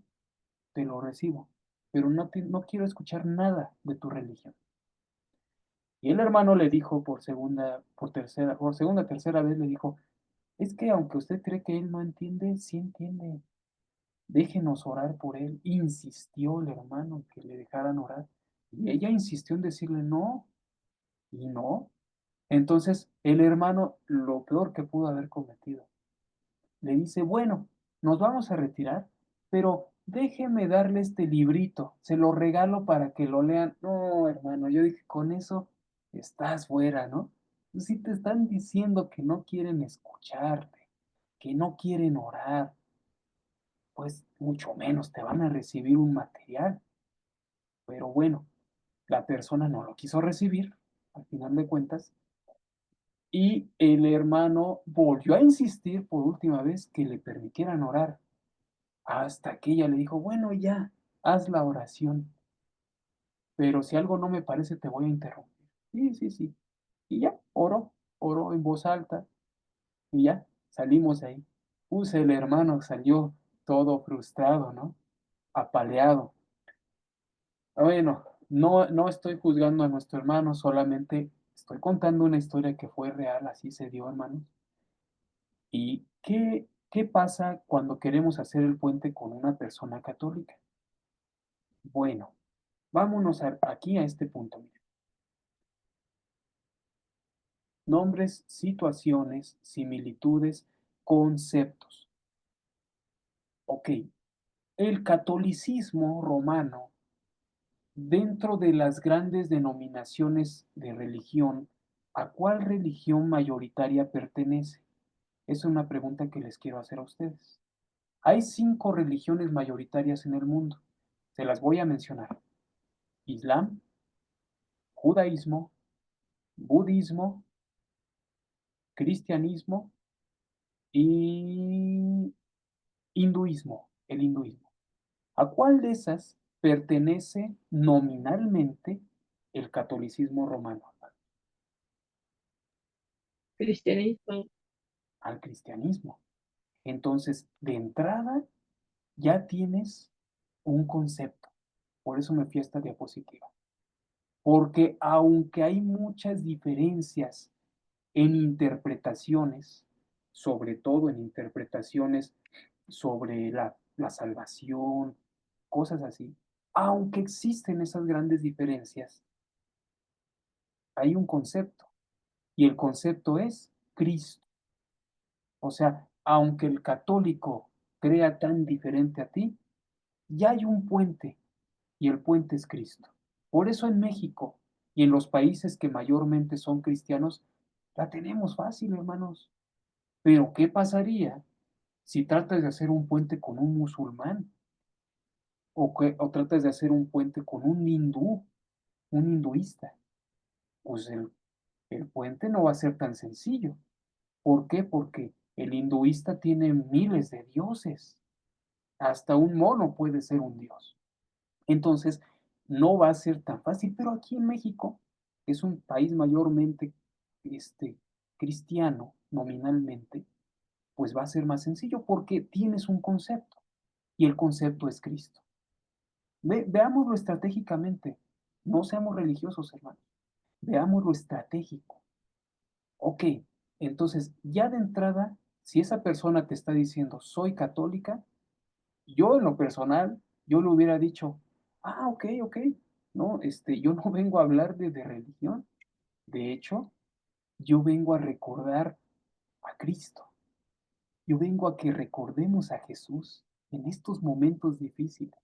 te lo recibo, pero no quiero escuchar nada de tu religión. Y el hermano le dijo tercera vez le dijo, es que aunque usted cree que él no entiende, sí entiende. Déjenos orar por él. Insistió el hermano en que le dejaran orar. Y ella insistió en decirle no, y no. Entonces el hermano, lo peor que pudo haber cometido, le dice, bueno, nos vamos a retirar, pero déjeme darle este librito, se lo regalo para que lo lean. No, hermano, yo dije, con eso estás fuera, ¿no? Si te están diciendo que no quieren escucharte, que no quieren orar, pues mucho menos te van a recibir un material. Pero bueno, la persona no lo quiso recibir, al final de cuentas, y el hermano volvió a insistir por última vez que le permitieran orar, hasta que ella le dijo, bueno, ya, haz la oración, pero si algo no me parece te voy a interrumpir. Sí, sí, sí. Y ya, oró en voz alta, y ya, salimos de ahí. El hermano salió todo frustrado, ¿no? Apaleado. Bueno, no estoy juzgando a nuestro hermano, solamente estoy contando una historia que fue real, así se dio, hermanos. ¿Y qué pasa cuando queremos hacer el puente con una persona católica? Bueno, vámonos aquí a este punto. Mire. Nombres, situaciones, similitudes, conceptos. Ok, el catolicismo romano, dentro de las grandes denominaciones de religión, ¿a cuál religión mayoritaria pertenece? Es una pregunta que les quiero hacer a ustedes. Hay 5 religiones mayoritarias en el mundo. Se las voy a mencionar. Islam, judaísmo, budismo, cristianismo y hinduismo, el hinduismo. ¿A cuál de esas pertenece nominalmente el catolicismo romano? Cristianismo. Al cristianismo. Entonces, de entrada, ya tienes un concepto. Por eso me fui a esta diapositiva. Porque aunque hay muchas diferencias en interpretaciones, sobre todo en interpretaciones sobre la salvación, cosas así, aunque existen esas grandes diferencias, hay un concepto y el concepto es Cristo. O sea, aunque el católico crea tan diferente a ti, ya hay un puente y el puente es Cristo. Por eso en México y en los países que mayormente son cristianos, la tenemos fácil, hermanos. Pero ¿qué pasaría si tratas de hacer un puente con un musulmán? O tratas de hacer un puente con un hindú, un hinduista. Pues el puente no va a ser tan sencillo. ¿Por qué? Porque el hinduista tiene miles de dioses. Hasta un mono puede ser un dios. Entonces, no va a ser tan fácil, pero aquí en México, que es un país mayormente este, cristiano, nominalmente, pues va a ser más sencillo porque tienes un concepto y el concepto es Cristo. Veámoslo estratégicamente, no seamos religiosos, hermanos, veámoslo estratégico. Ok, entonces ya de entrada, si esa persona te está diciendo soy católica, yo en lo personal, yo le hubiera dicho, ah, ok, ok, no, yo no vengo a hablar de religión, de hecho, yo vengo a recordar a Cristo, yo vengo a que recordemos a Jesús en estos momentos difíciles.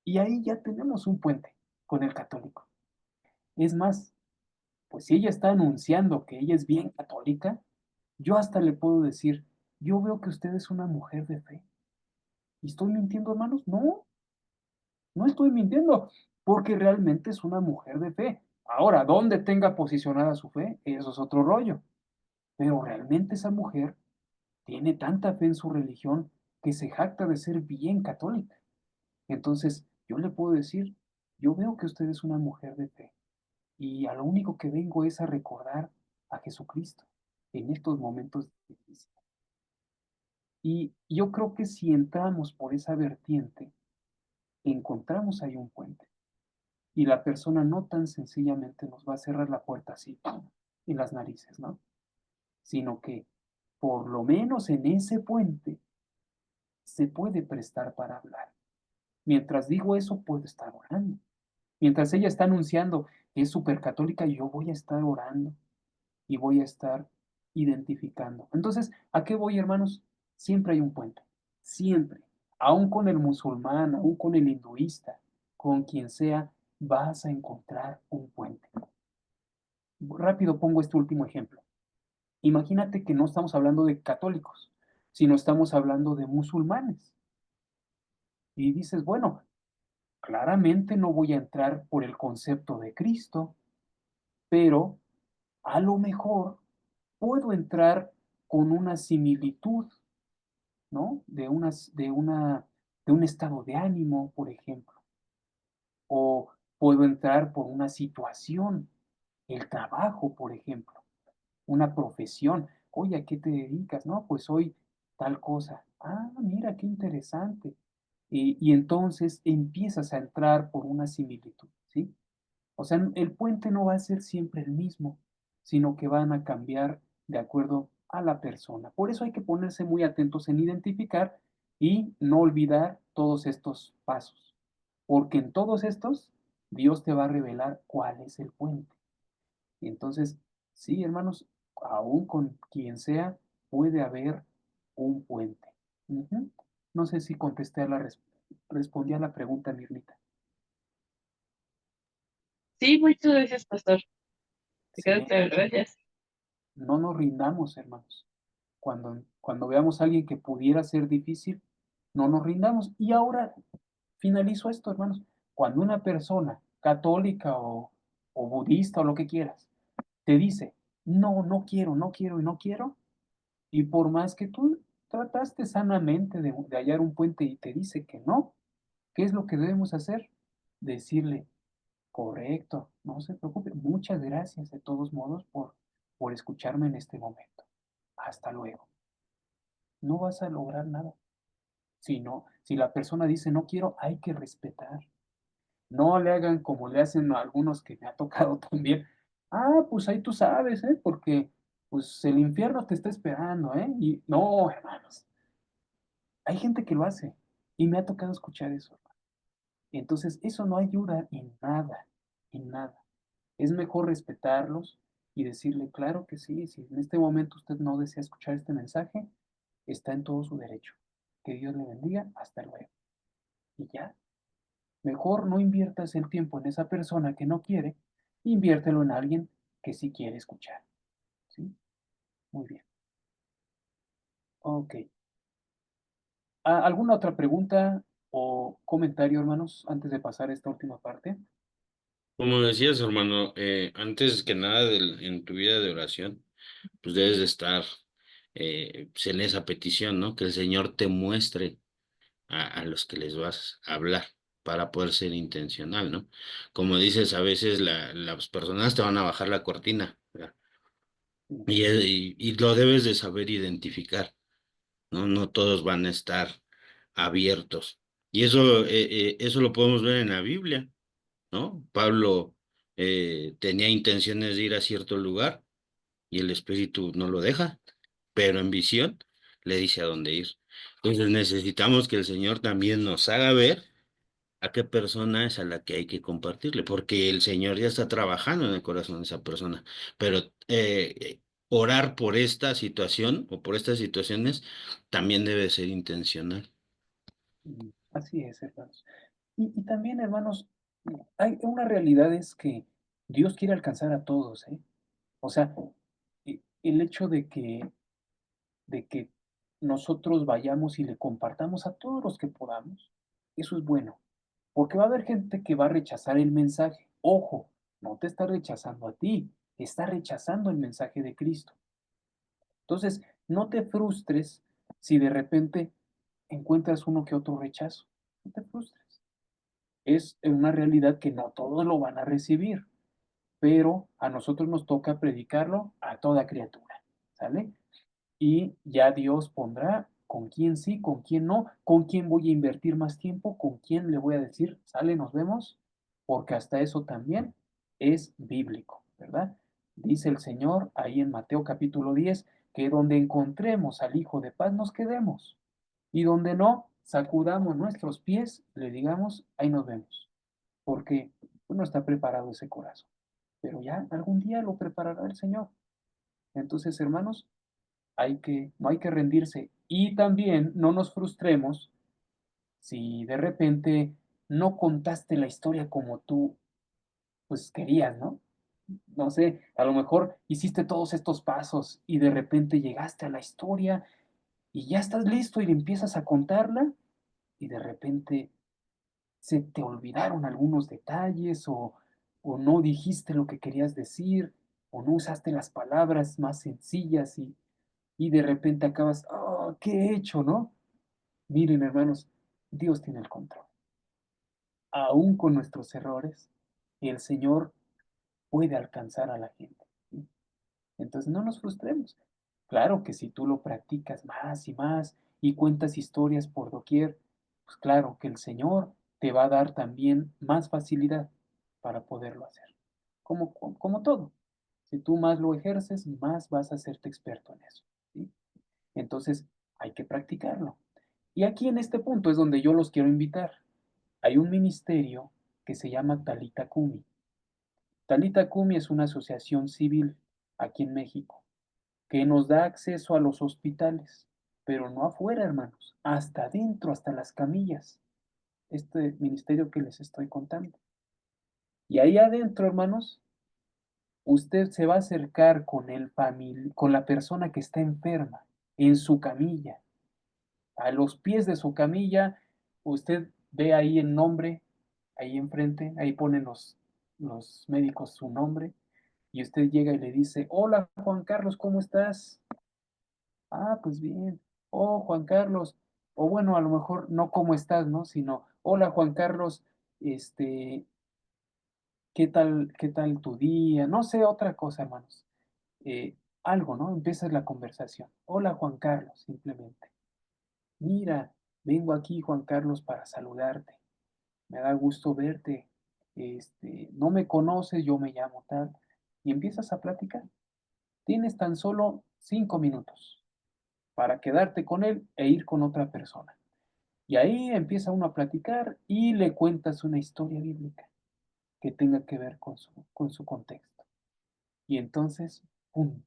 Y ahí ya tenemos un puente con el católico. Es más, pues si ella está anunciando que ella es bien católica, yo hasta le puedo decir, yo veo que usted es una mujer de fe. ¿Y estoy mintiendo, hermanos? No, no estoy mintiendo, porque realmente es una mujer de fe. Ahora, ¿dónde tenga posicionada su fe? Eso es otro rollo. Pero realmente esa mujer tiene tanta fe en su religión que se jacta de ser bien católica. Entonces, yo le puedo decir, yo veo que usted es una mujer de fe y a lo único que vengo es a recordar a Jesucristo en estos momentos difíciles. Y yo creo que si entramos por esa vertiente, encontramos ahí un puente. Y la persona no tan sencillamente nos va a cerrar la puerta así, ¡pum!, en las narices, ¿no? Sino que por lo menos en ese puente se puede prestar para hablar. Mientras digo eso, puedo estar orando. Mientras ella está anunciando que es súper católica, yo voy a estar orando y voy a estar identificando. Entonces, ¿a qué voy, hermanos? Siempre hay un puente, siempre. Aún con el musulmán, aún con el hinduista, con quien sea, vas a encontrar un puente. Rápido pongo este último ejemplo. Imagínate que no estamos hablando de católicos, sino estamos hablando de musulmanes. Y dices, bueno, claramente no voy a entrar por el concepto de Cristo, pero a lo mejor puedo entrar con una similitud, ¿no? De un estado de ánimo, por ejemplo, o puedo entrar por una situación, el trabajo, por ejemplo, una profesión. Oye, ¿a qué te dedicas? No, pues soy tal cosa. Ah, mira, qué interesante. Y entonces empiezas a entrar por una similitud, ¿sí? O sea, el puente no va a ser siempre el mismo, sino que van a cambiar de acuerdo a la persona. Por eso hay que ponerse muy atentos en identificar y no olvidar todos estos pasos, porque en todos estos Dios te va a revelar cuál es el puente. Entonces, sí, hermanos, aún con quien sea, puede haber un puente. Ujú. No sé si contesté respondí a la pregunta, Mirnita. Sí, muchas gracias, pastor. Te Sí, quedo claro, gracias. no nos rindamos, hermanos. Cuando veamos a alguien que pudiera ser difícil, no nos rindamos. Y ahora finalizo esto, hermanos. Cuando una persona católica o budista o lo que quieras, te dice, no, no quiero, no quiero y no quiero, y por más que tú trataste sanamente de hallar un puente y te dice que no, ¿qué es lo que debemos hacer? Decirle, correcto, no se preocupe, muchas gracias de todos modos por escucharme en este momento. Hasta luego. No vas a lograr nada. Si la persona dice no quiero, hay que respetar. No le hagan como le hacen a algunos que me ha tocado también. Ah, pues ahí tú sabes, ¿eh? Porque pues el infierno te está esperando, ¿eh? Y no, hermanos, hay gente que lo hace y me ha tocado escuchar eso. Entonces, eso no ayuda en nada, en nada. Es mejor respetarlos y decirle, claro que sí, si en este momento usted no desea escuchar este mensaje, está en todo su derecho. Que Dios le bendiga, hasta luego. Y ya, Mejor no inviertas el tiempo en esa persona que no quiere, inviértelo en alguien que sí quiere escuchar. ¿Sí? Muy bien. Ok. ¿Alguna otra pregunta o comentario, hermanos, antes de pasar a esta última parte? Como decías, hermano, antes que nada en tu vida de oración, pues debes de estar pues, en esa petición, ¿no? Que el Señor te muestre a los que les vas a hablar para poder ser intencional, ¿no? Como dices, a veces las personas te van a bajar la cortina, ¿verdad? Sí, Y lo debes de saber identificar, ¿no? No todos van a estar abiertos. Y eso lo podemos ver en la Biblia, ¿no? Pablo tenía intenciones de ir a cierto lugar y el Espíritu no lo deja, pero en visión le dice a dónde ir. Entonces necesitamos que el Señor también nos haga ver a qué persona es a la que hay que compartirle, porque el Señor ya está trabajando en el corazón de esa persona, pero orar por esta situación o por estas situaciones también debe ser intencional. así es, hermanos. Y también, hermanos, hay una realidad es que Dios quiere alcanzar a todos, ¿eh? O sea, el hecho de que nosotros vayamos y le compartamos a todos los que podamos, eso es bueno, porque va a haber gente que va a rechazar el mensaje. Ojo, no te está rechazando a ti, está rechazando el mensaje de Cristo. Entonces, no te frustres si de repente encuentras uno que otro rechazo. No te frustres. Es una realidad que no todos lo van a recibir, pero a nosotros nos toca predicarlo a toda criatura, ¿sale? Y ya Dios pondrá con quién sí, con quién no, con quién voy a invertir más tiempo, con quién le voy a decir, sale, nos vemos, porque hasta eso también es bíblico, ¿verdad? Dice el Señor ahí en Mateo capítulo 10 que donde encontremos al Hijo de paz nos quedemos y donde no, sacudamos nuestros pies, le digamos, ahí nos vemos, porque no está preparado ese corazón, pero ya algún día lo preparará el Señor. Entonces, hermanos, no hay que rendirse y también no nos frustremos si de repente no contaste la historia como tú pues querías, ¿no? No sé, a lo mejor hiciste todos estos pasos y de repente llegaste a la historia y ya estás listo y le empiezas a contarla y de repente se te olvidaron algunos detalles o no dijiste lo que querías decir o no usaste las palabras más sencillas y de repente acabas, oh, ¿qué he hecho, no? Miren, hermanos, Dios tiene el control. Aún con nuestros errores, el Señor puede alcanzar a la gente. ¿Sí? Entonces no nos frustremos. Claro que si tú lo practicas más y más y cuentas historias por doquier, pues claro que el Señor te va a dar también más facilidad para poderlo hacer. Como todo. Si tú más lo ejerces, más vas a hacerte experto en eso. ¿Sí? Entonces hay que practicarlo. Y aquí en este punto es donde yo los quiero invitar. Hay un ministerio que se llama Talita Kumi. Talita Kumi es una asociación civil aquí en México que nos da acceso a los hospitales, pero no afuera, hermanos, hasta adentro, hasta las camillas. Este ministerio que les estoy contando. Y ahí adentro, hermanos, usted se va a acercar con la persona que está enferma en su camilla. A los pies de su camilla, usted ve ahí el nombre, ahí enfrente, ahí ponen los médicos su nombre, y usted llega y le dice, hola Juan Carlos, ¿cómo estás? Ah, pues bien. Oh, Juan Carlos. O bueno, a lo mejor no cómo estás, ¿no? Sino, hola Juan Carlos, este, qué tal tu día? No sé, otra cosa, hermanos. Algo, ¿no? Empieza la conversación. Hola Juan Carlos, simplemente. Mira, vengo aquí, Juan Carlos, para saludarte. Me da gusto verte. No me conoces, yo me llamo tal. Y empiezas a platicar. Tienes tan solo 5 minutos para quedarte con él e ir con otra persona. Y ahí empieza uno a platicar y le cuentas una historia bíblica que tenga que ver con su contexto. Y entonces, ¡pum!,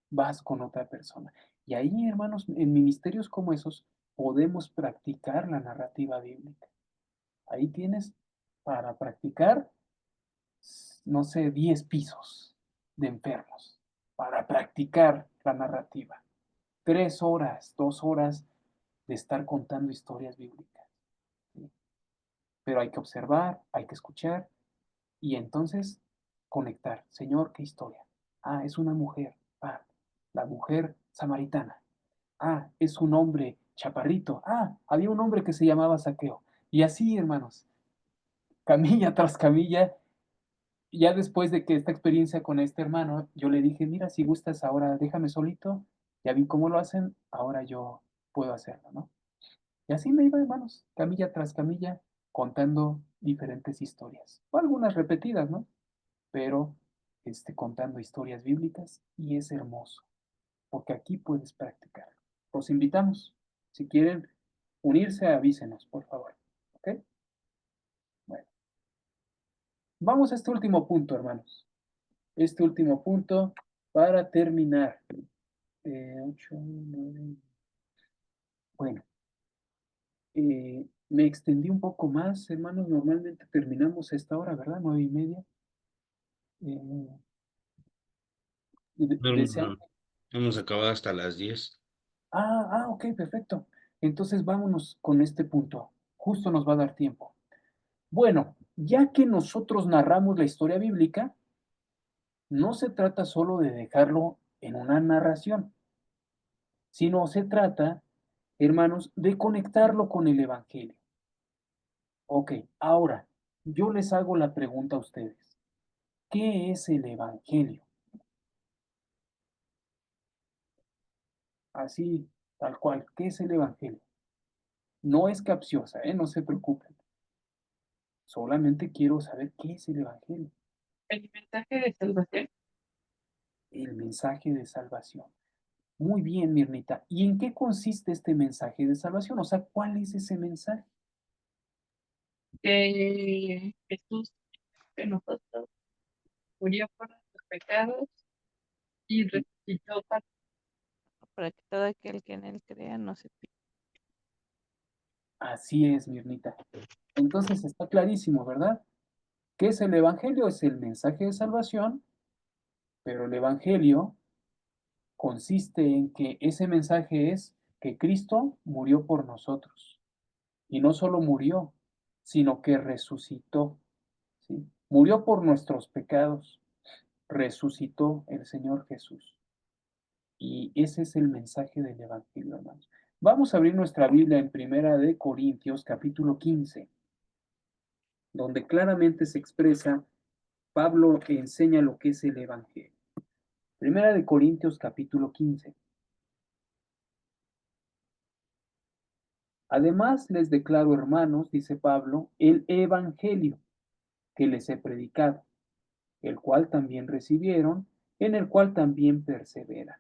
vas con otra persona. Y ahí, hermanos, en ministerios como esos, podemos practicar la narrativa bíblica. Ahí tienes para practicar, no sé, 10 pisos de enfermos, para practicar la narrativa. 3 horas, 2 horas de estar contando historias bíblicas. ¿Sí? Pero hay que observar, hay que escuchar y entonces conectar. Señor, ¿qué historia? Ah, es una mujer. Ah, la mujer samaritana. Ah, es un hombre chaparrito. Ah, había un hombre que se llamaba Saqueo. Y así, hermanos, camilla tras camilla. Ya después de que esta experiencia con este hermano, yo le dije, mira, si gustas ahora déjame solito, ya vi cómo lo hacen, ahora yo puedo hacerlo, ¿no? Y así me iba, hermanos, camilla tras camilla, contando diferentes historias, o algunas repetidas, ¿no? Pero contando historias bíblicas y es hermoso, porque aquí puedes practicar. Los invitamos, si quieren unirse, avísenos, por favor, ¿ok? Bueno, vamos a este último punto, hermanos. Este último punto para terminar. 8, 9. Bueno, me extendí un poco más, hermanos. Normalmente terminamos a esta hora, ¿verdad? 9:30. Eh, No, desean. no, hemos acabado hasta las 10. Ok, perfecto. Entonces vámonos con este punto. Justo nos va a dar tiempo. Bueno, ya que nosotros narramos la historia bíblica, no se trata solo de dejarlo en una narración, sino se trata, hermanos, de conectarlo con el Evangelio. Ok, ahora, yo les hago la pregunta a ustedes. ¿Qué es el Evangelio? Así, tal cual, ¿qué es el Evangelio? No es capciosa, no se preocupen. Solamente quiero saber qué es el Evangelio. El mensaje de salvación. El mensaje de salvación. Muy bien, Mirnita. ¿Y en qué consiste este mensaje de salvación? O sea, ¿cuál es ese mensaje? Que Jesús de nosotros murió por nuestros pecados y resucitó para que todo aquel que en él crea no se pierda. Así es, Mirnita. Entonces está clarísimo, ¿verdad? ¿Qué es el Evangelio? Es el mensaje de salvación, pero el Evangelio consiste en que ese mensaje es que Cristo murió por nosotros. Y no solo murió, sino que resucitó. ¿Sí? Murió por nuestros pecados, resucitó el Señor Jesús. Y ese es el mensaje del Evangelio, hermanos. Vamos a abrir nuestra Biblia en Primera de Corintios, capítulo 15, donde claramente se expresa, Pablo enseña lo que es el Evangelio. Primera de Corintios, capítulo 15. Además les declaro, hermanos, dice Pablo, el Evangelio que les he predicado, el cual también recibieron, en el cual también perseveran.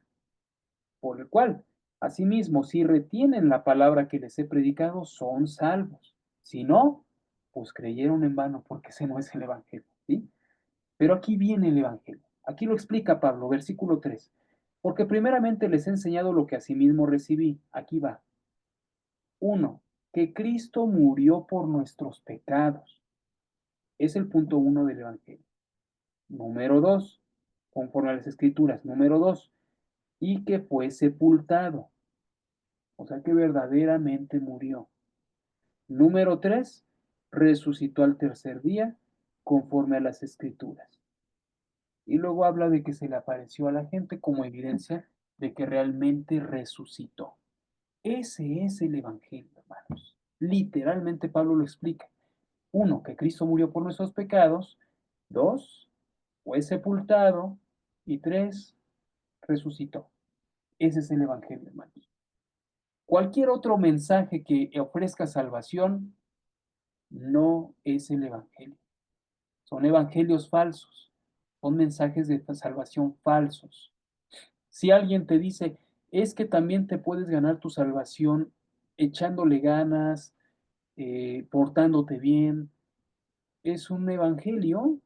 Por el cual, asimismo, si retienen la palabra que les he predicado, son salvos. Si no, pues creyeron en vano, porque ese no es el Evangelio, ¿sí? Pero aquí viene el Evangelio. Aquí lo explica Pablo, versículo 3. Porque primeramente les he enseñado lo que asimismo recibí. Aquí va. 1. Que Cristo murió por nuestros pecados. Es el punto 1 del Evangelio. Número 2. Conforme a las Escrituras. Número 2. Y que fue sepultado. O sea que verdaderamente murió. Número 3. Resucitó al tercer día conforme a las Escrituras. Y luego habla de que se le apareció a la gente como evidencia de que realmente resucitó. Ese es el Evangelio, hermanos. Literalmente Pablo lo explica. 1, que Cristo murió por nuestros pecados. 2, fue sepultado. Y 3, resucitó. Ese es el Evangelio, hermanos. Cualquier otro mensaje que ofrezca salvación no es el Evangelio. Son evangelios falsos. Son mensajes de salvación falsos. Si alguien te dice, es que también te puedes ganar tu salvación echándole ganas, portándote bien, es un evangelio,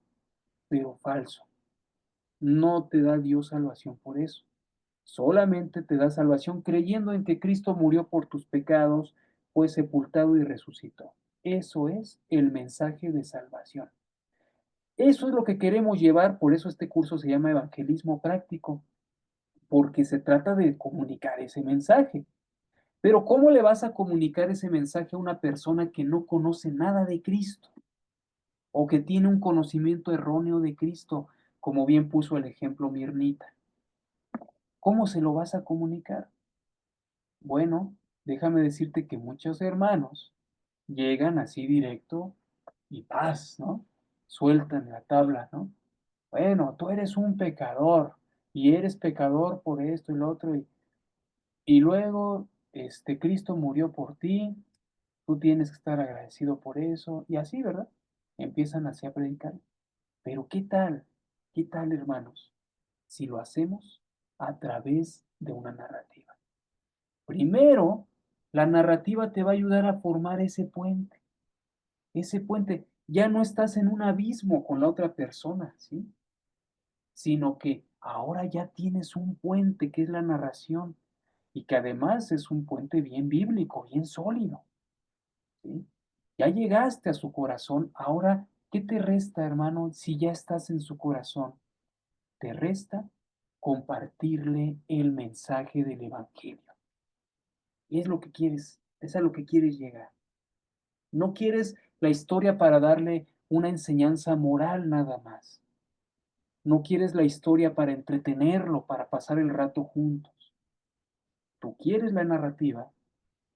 pero falso. No te da Dios salvación por eso. Solamente te da salvación creyendo en que Cristo murió por tus pecados, fue sepultado y resucitó. Eso es el mensaje de salvación. Eso es lo que queremos llevar, por eso este curso se llama Evangelismo Práctico, porque se trata de comunicar ese mensaje. Pero ¿cómo le vas a comunicar ese mensaje a una persona que no conoce nada de Cristo o que tiene un conocimiento erróneo de Cristo, como bien puso el ejemplo Mirnita? ¿Cómo se lo vas a comunicar? Bueno, déjame decirte que muchos hermanos llegan así directo y paz, ¿no? Sueltan la tabla, ¿no? Bueno, tú eres un pecador y eres pecador por esto y lo otro y luego Cristo murió por ti, tú tienes que estar agradecido por eso y así, ¿verdad? Empiezan así a predicar. Pero qué tal, hermanos, si lo hacemos a través de una narrativa? Primero, la narrativa te va a ayudar a formar ese puente. Ese puente, ya no estás en un abismo con la otra persona, ¿sí? Sino que ahora ya tienes un puente que es la narración y que además es un puente bien bíblico, bien sólido, ¿sí? Ya llegaste a su corazón, ahora, ¿qué te resta, hermano, si ya estás en su corazón? Te resta compartirle el mensaje del Evangelio. Y es lo que quieres, es a lo que quieres llegar. No quieres la historia para darle una enseñanza moral nada más. No quieres la historia para entretenerlo, para pasar el rato juntos. Tú quieres la narrativa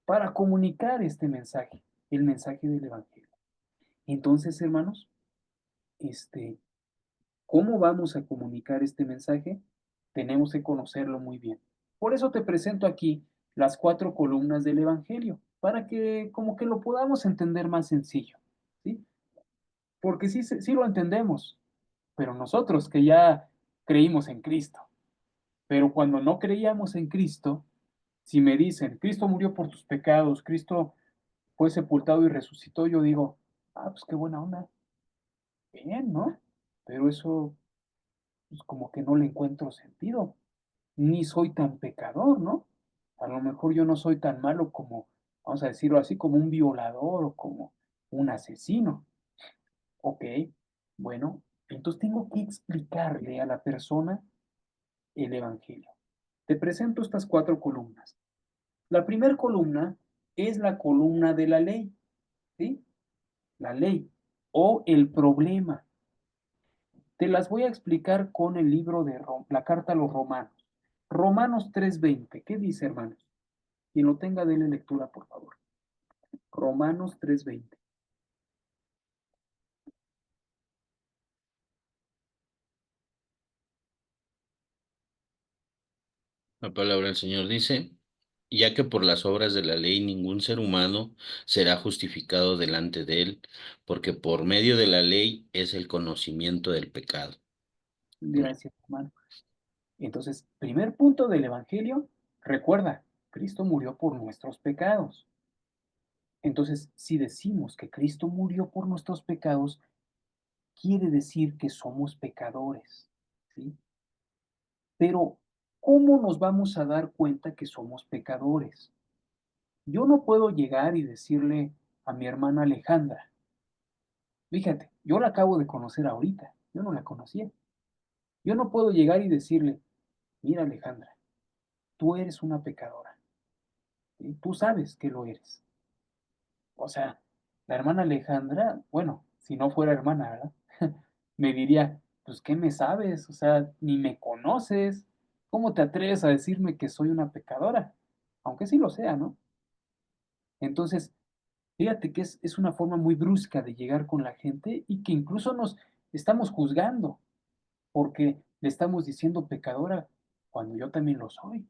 para comunicar este mensaje, el mensaje del Evangelio. Entonces, hermanos, este, ¿cómo vamos a comunicar este mensaje? Tenemos que conocerlo muy bien. Por eso te presento aquí las 4 columnas del Evangelio, para que como que lo podamos entender más sencillo, ¿sí? Porque sí lo entendemos, pero nosotros que ya creímos en Cristo, pero cuando no creíamos en Cristo, si me dicen, Cristo murió por tus pecados, Cristo fue sepultado y resucitó, yo digo, ah, pues qué buena onda, bien, ¿no? Pero eso, pues como que no le encuentro sentido, ni soy tan pecador, ¿no? A lo mejor yo no soy tan malo como, vamos a decirlo así, como un violador o como un asesino. Ok, bueno, entonces tengo que explicarle a la persona el Evangelio. Te presento estas 4 columnas. La primera columna es la columna de la ley, ¿sí? La ley o el problema. Te las voy a explicar con el libro de la carta a los Romanos. Romanos 3:20. ¿Qué dice, hermanos? Quien lo tenga, dele lectura, por favor. Romanos 3:20. La palabra del Señor dice, ya que por las obras de la ley ningún ser humano será justificado delante de él, porque por medio de la ley es el conocimiento del pecado. Gracias, hermano. Entonces, primer punto del Evangelio, recuerda, Cristo murió por nuestros pecados. Entonces, si decimos que Cristo murió por nuestros pecados, quiere decir que somos pecadores, ¿sí? Pero, ¿cómo nos vamos a dar cuenta que somos pecadores? Yo no puedo llegar y decirle a mi hermana Alejandra, fíjate, yo la acabo de conocer ahorita, yo no la conocía. Yo no puedo llegar y decirle, mira Alejandra, tú eres una pecadora, ¿sí? Tú sabes que lo eres. O sea, la hermana Alejandra, bueno, si no fuera hermana, ¿verdad? Me diría, pues, ¿qué me sabes? O sea, ni me conoces. ¿Cómo te atreves a decirme que soy una pecadora? Aunque sí lo sea, ¿no? Entonces, fíjate que es una forma muy brusca de llegar con la gente y que incluso nos estamos juzgando porque le estamos diciendo pecadora cuando yo también lo soy.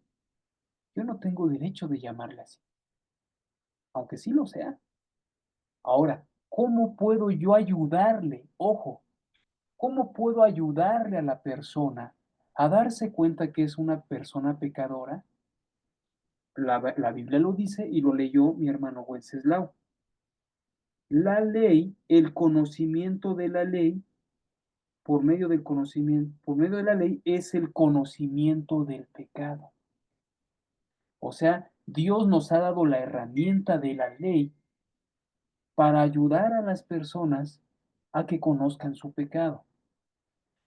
Yo no tengo derecho de llamarla así, aunque sí lo sea. Ahora, ¿cómo puedo yo ayudarle? Ojo, ¿cómo puedo ayudarle a la persona a darse cuenta que es una persona pecadora? La Biblia lo dice y lo leyó mi hermano Wenceslao. La ley, el conocimiento de la ley, por medio del conocimiento, por medio de la ley, es el conocimiento del pecado. O sea, Dios nos ha dado la herramienta de la ley para ayudar a las personas a que conozcan su pecado.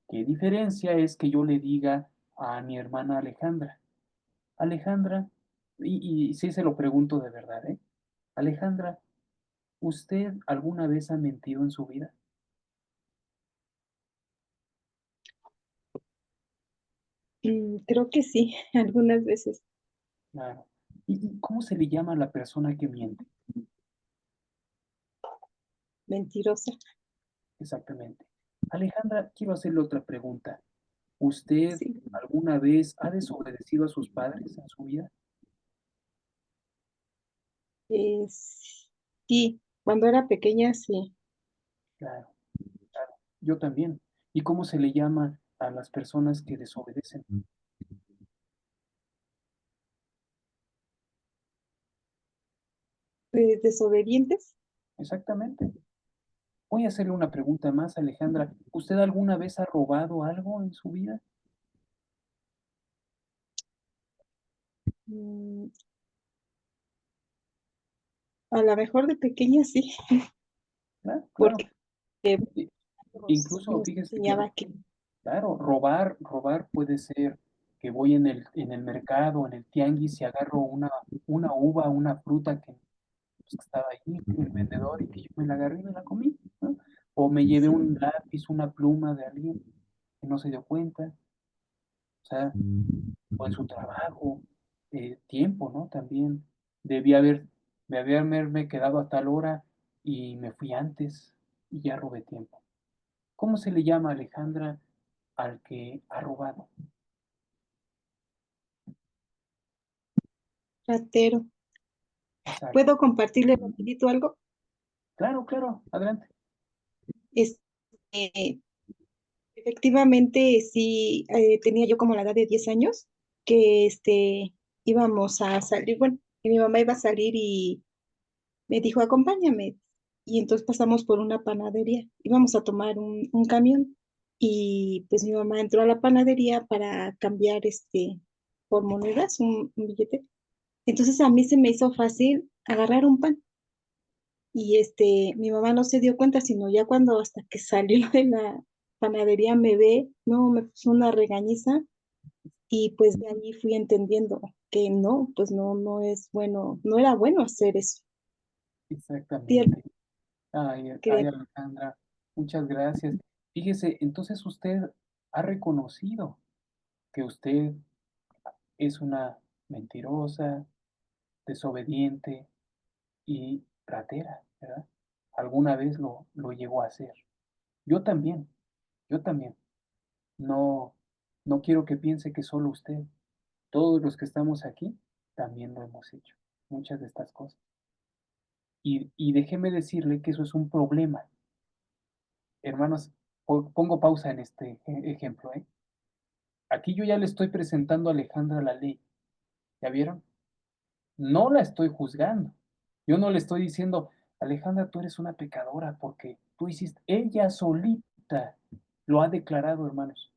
¿Qué diferencia es que yo le diga a mi hermana Alejandra? Alejandra, y sí se lo pregunto de verdad, ¿eh? Alejandra, ¿usted alguna vez ha mentido en su vida? Creo que sí, algunas veces. Claro. ¿Y cómo se le llama a la persona que miente? Mentirosa. Exactamente. Alejandra, quiero hacerle otra pregunta. ¿Usted Sí. alguna vez ha desobedecido a sus padres en su vida? Sí, cuando era pequeña, sí. Claro, claro. Yo también. ¿Y cómo se le llama a las personas que desobedecen? Desobedientes. Exactamente. Voy a hacerle una pregunta más, Alejandra. ¿Usted alguna vez ha robado algo en su vida? Mm, a lo mejor de pequeña sí, Claro, claro. porque I- me Incluso fíjese que, enseñaba que claro, robar puede ser que voy en el mercado, en el tianguis y agarro una uva, una fruta que, pues, que estaba ahí, el vendedor, y que yo me la agarré y me la comí, ¿no? O me llevé sí, un lápiz, una pluma de alguien que no se dio cuenta, o sea, o en su trabajo, tiempo, ¿no? También debí haberme quedado a tal hora y me fui antes y ya robé tiempo. ¿Cómo se le llama, Alejandra, al que ha robado? ratero. Exacto. ¿Puedo compartirle rapidito algo? Claro, claro, adelante. Este, efectivamente, sí, tenía yo como la edad de 10 años, que íbamos a salir, bueno, y mi mamá iba a salir y me dijo, acompáñame. Y entonces pasamos por una panadería, íbamos a tomar un camión y pues mi mamá entró a la panadería para cambiar por monedas, un billete. Entonces a mí se me hizo fácil agarrar un pan y mi mamá no se dio cuenta, sino ya cuando hasta que salió de la panadería me ve, no, me puso una regañiza y pues de allí fui entendiendo que no, pues no, no es bueno, no era bueno hacer eso. Sí, Exactamente. Ay, quería, ay, Alejandra, muchas gracias. Fíjese, entonces usted ha reconocido que usted es una mentirosa, desobediente y ratera, ¿verdad? Alguna vez lo llegó a hacer. Yo también, yo también. No, no quiero que piense que solo usted. Todos los que estamos aquí también lo hemos hecho. Muchas de estas cosas. Y déjeme decirle que eso es un problema. Hermanos, pongo pausa en este ejemplo, ¿eh? Aquí yo ya le estoy presentando a Alejandra la ley. ¿Ya vieron? No la estoy juzgando. Yo no le estoy diciendo, Alejandra, tú eres una pecadora porque tú hiciste, ella solita lo ha declarado, hermanos.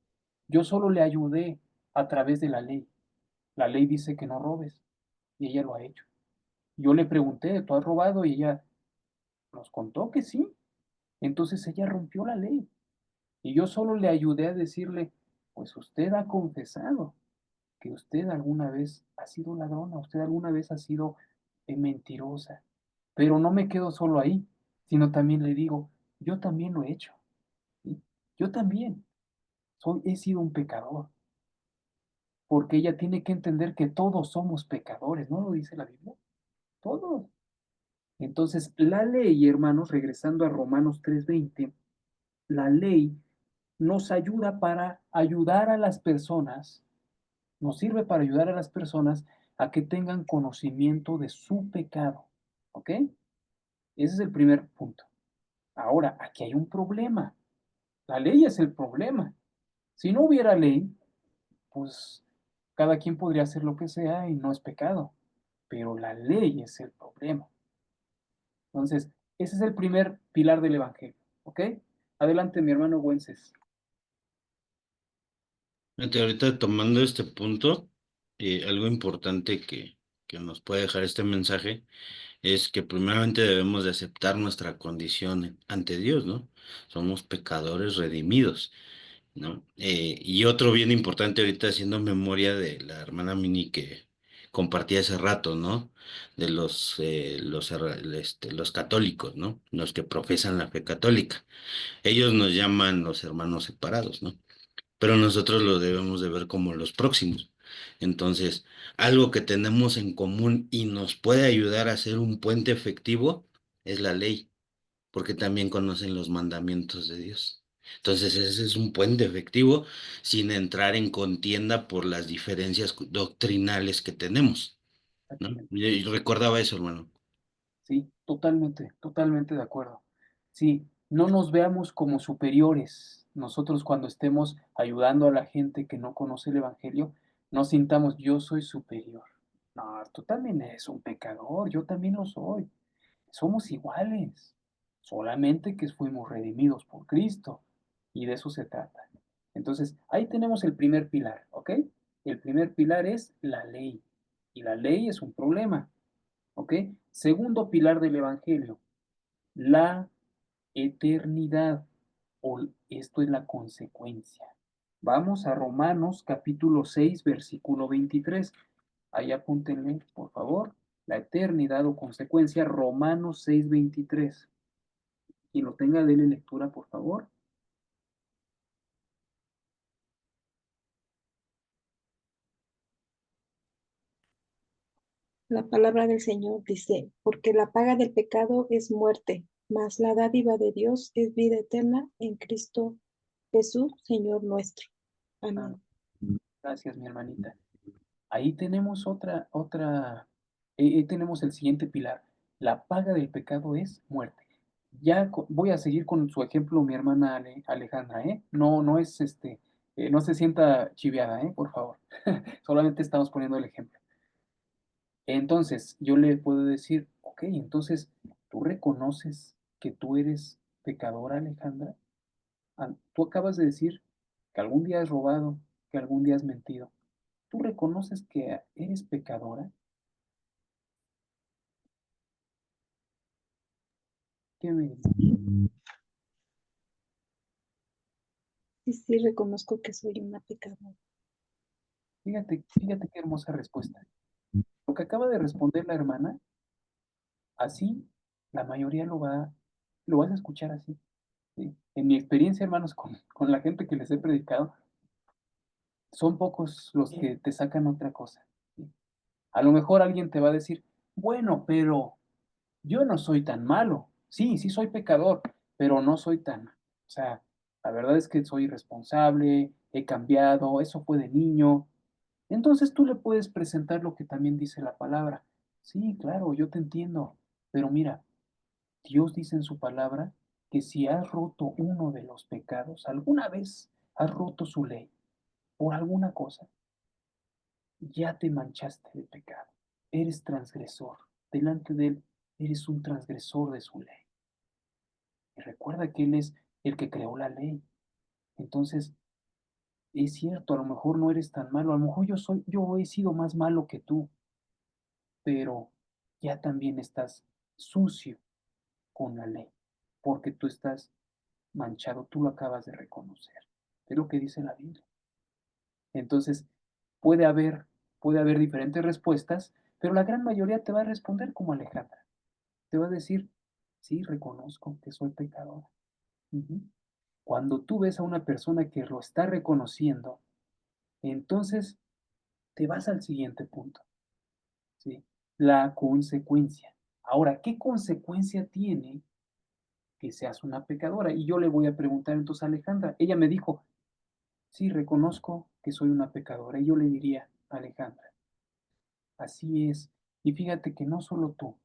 Yo solo le ayudé a través de la ley. La ley dice que no robes y ella lo ha hecho. Yo le pregunté, ¿tú has robado? Y ella nos contó que sí. Entonces ella rompió la ley. Y yo solo le ayudé a decirle, pues usted ha confesado que usted alguna vez ha sido ladrona, usted alguna vez ha sido mentirosa. Pero no me quedo solo ahí, sino también le digo, yo también lo he hecho. ¿Sí? Yo también he sido un pecador, porque ella tiene que entender que todos somos pecadores, ¿no lo dice la Biblia? Todos. Entonces, la ley, hermanos, regresando a Romanos 3:20, la ley nos ayuda para ayudar a las personas, nos sirve para ayudar a las personas a que tengan conocimiento de su pecado. ¿Ok? Ese es el primer punto. Ahora, aquí hay un problema. La ley es el problema. Si no hubiera ley, pues cada quien podría hacer lo que sea y no es pecado. Pero la ley es el problema. Entonces, ese es el primer pilar del Evangelio. ¿Ok? Adelante, mi hermano Güences. Fíjate, ahorita tomando este punto, algo importante que que nos puede dejar este mensaje es que primeramente debemos de aceptar nuestra condición ante Dios, ¿no? Somos pecadores redimidos, ¿no? Y otro bien importante ahorita haciendo memoria de la hermana Mini que compartía hace rato, ¿no? De los católicos, ¿no? Los que profesan la fe católica. Ellos nos llaman los hermanos separados, ¿no? Pero nosotros lo debemos de ver como los próximos. Entonces, algo que tenemos en común y nos puede ayudar a ser un puente efectivo es la ley, porque también conocen los mandamientos de Dios. Entonces, ese es un puente efectivo sin entrar en contienda por las diferencias doctrinales que tenemos, ¿no? Exactamente. Yo recordaba eso, hermano. Sí, totalmente, totalmente de acuerdo. Sí, no nos veamos como superiores. Nosotros cuando estemos ayudando a la gente que no conoce el evangelio, no sintamos yo soy superior. No, tú también eres un pecador, yo también lo soy. Somos iguales, solamente que fuimos redimidos por Cristo y de eso se trata. Entonces, ahí tenemos el primer pilar, ¿ok? El primer pilar es la ley y la ley es un problema. ¿Ok? Segundo pilar del Evangelio, la eternidad, o esto es la consecuencia. Vamos a Romanos capítulo 6, versículo 23. Ahí apúntenle, por favor, la eternidad o consecuencia, Romanos 6, 23. Quien lo tenga, dele lectura, por favor. La palabra del Señor dice, porque la paga del pecado es muerte, mas la dádiva de Dios es vida eterna en Cristo Jesús, Señor nuestro. Ah, Amén. gracias, mi hermanita. Ahí tenemos tenemos el siguiente pilar. La paga del pecado es muerte. Ya voy a seguir con su ejemplo, mi hermana Alejandra, ¿eh? No, no es no se sienta chiviada, ¿eh? Por favor. Solamente estamos poniendo el ejemplo. Entonces, yo le puedo decir, ok, entonces, ¿tú reconoces que tú eres pecadora, Alejandra? Tú acabas de decir que algún día has robado, que algún día has mentido. ¿Tú reconoces que eres pecadora? ¿Qué me dices? Sí, sí, reconozco que soy una pecadora. Fíjate qué hermosa respuesta. Lo que acaba de responder la hermana, así la mayoría lo vas a escuchar así. ¿Sí? En mi experiencia, hermanos, con la gente que les he predicado, son pocos los que te sacan otra cosa. ¿Sí? A lo mejor alguien te va a decir, bueno, pero yo no soy tan malo. Sí, sí soy pecador, pero no soy tan. O sea, la verdad es que soy irresponsable, he cambiado, eso fue de niño. Entonces tú le puedes presentar lo que también dice la palabra. Sí, claro, yo te entiendo, pero mira, Dios dice en su palabra que si has roto uno de los pecados, alguna vez has roto su ley por alguna cosa, ya te manchaste de pecado. Eres transgresor. Delante de Él, eres un transgresor de su ley. Y recuerda que Él es el que creó la ley. Entonces, es cierto, a lo mejor no eres tan malo, a lo mejor yo he sido más malo que tú, pero ya también estás sucio con la ley, porque tú estás manchado, tú lo acabas de reconocer. Es lo que dice la Biblia. Entonces, puede haber, puede haber diferentes respuestas, pero la gran mayoría te va a responder como Alejandra. Te va a decir, sí, reconozco que soy pecadora. Ujú. Cuando tú ves a una persona que lo está reconociendo, entonces te vas al siguiente punto, ¿sí? La consecuencia. Ahora, ¿qué consecuencia tiene que seas una pecadora? Y yo le voy a preguntar entonces a Alejandra. Ella me dijo, sí, reconozco que soy una pecadora. Y yo le diría, Alejandra, así es. Y fíjate que no solo tú,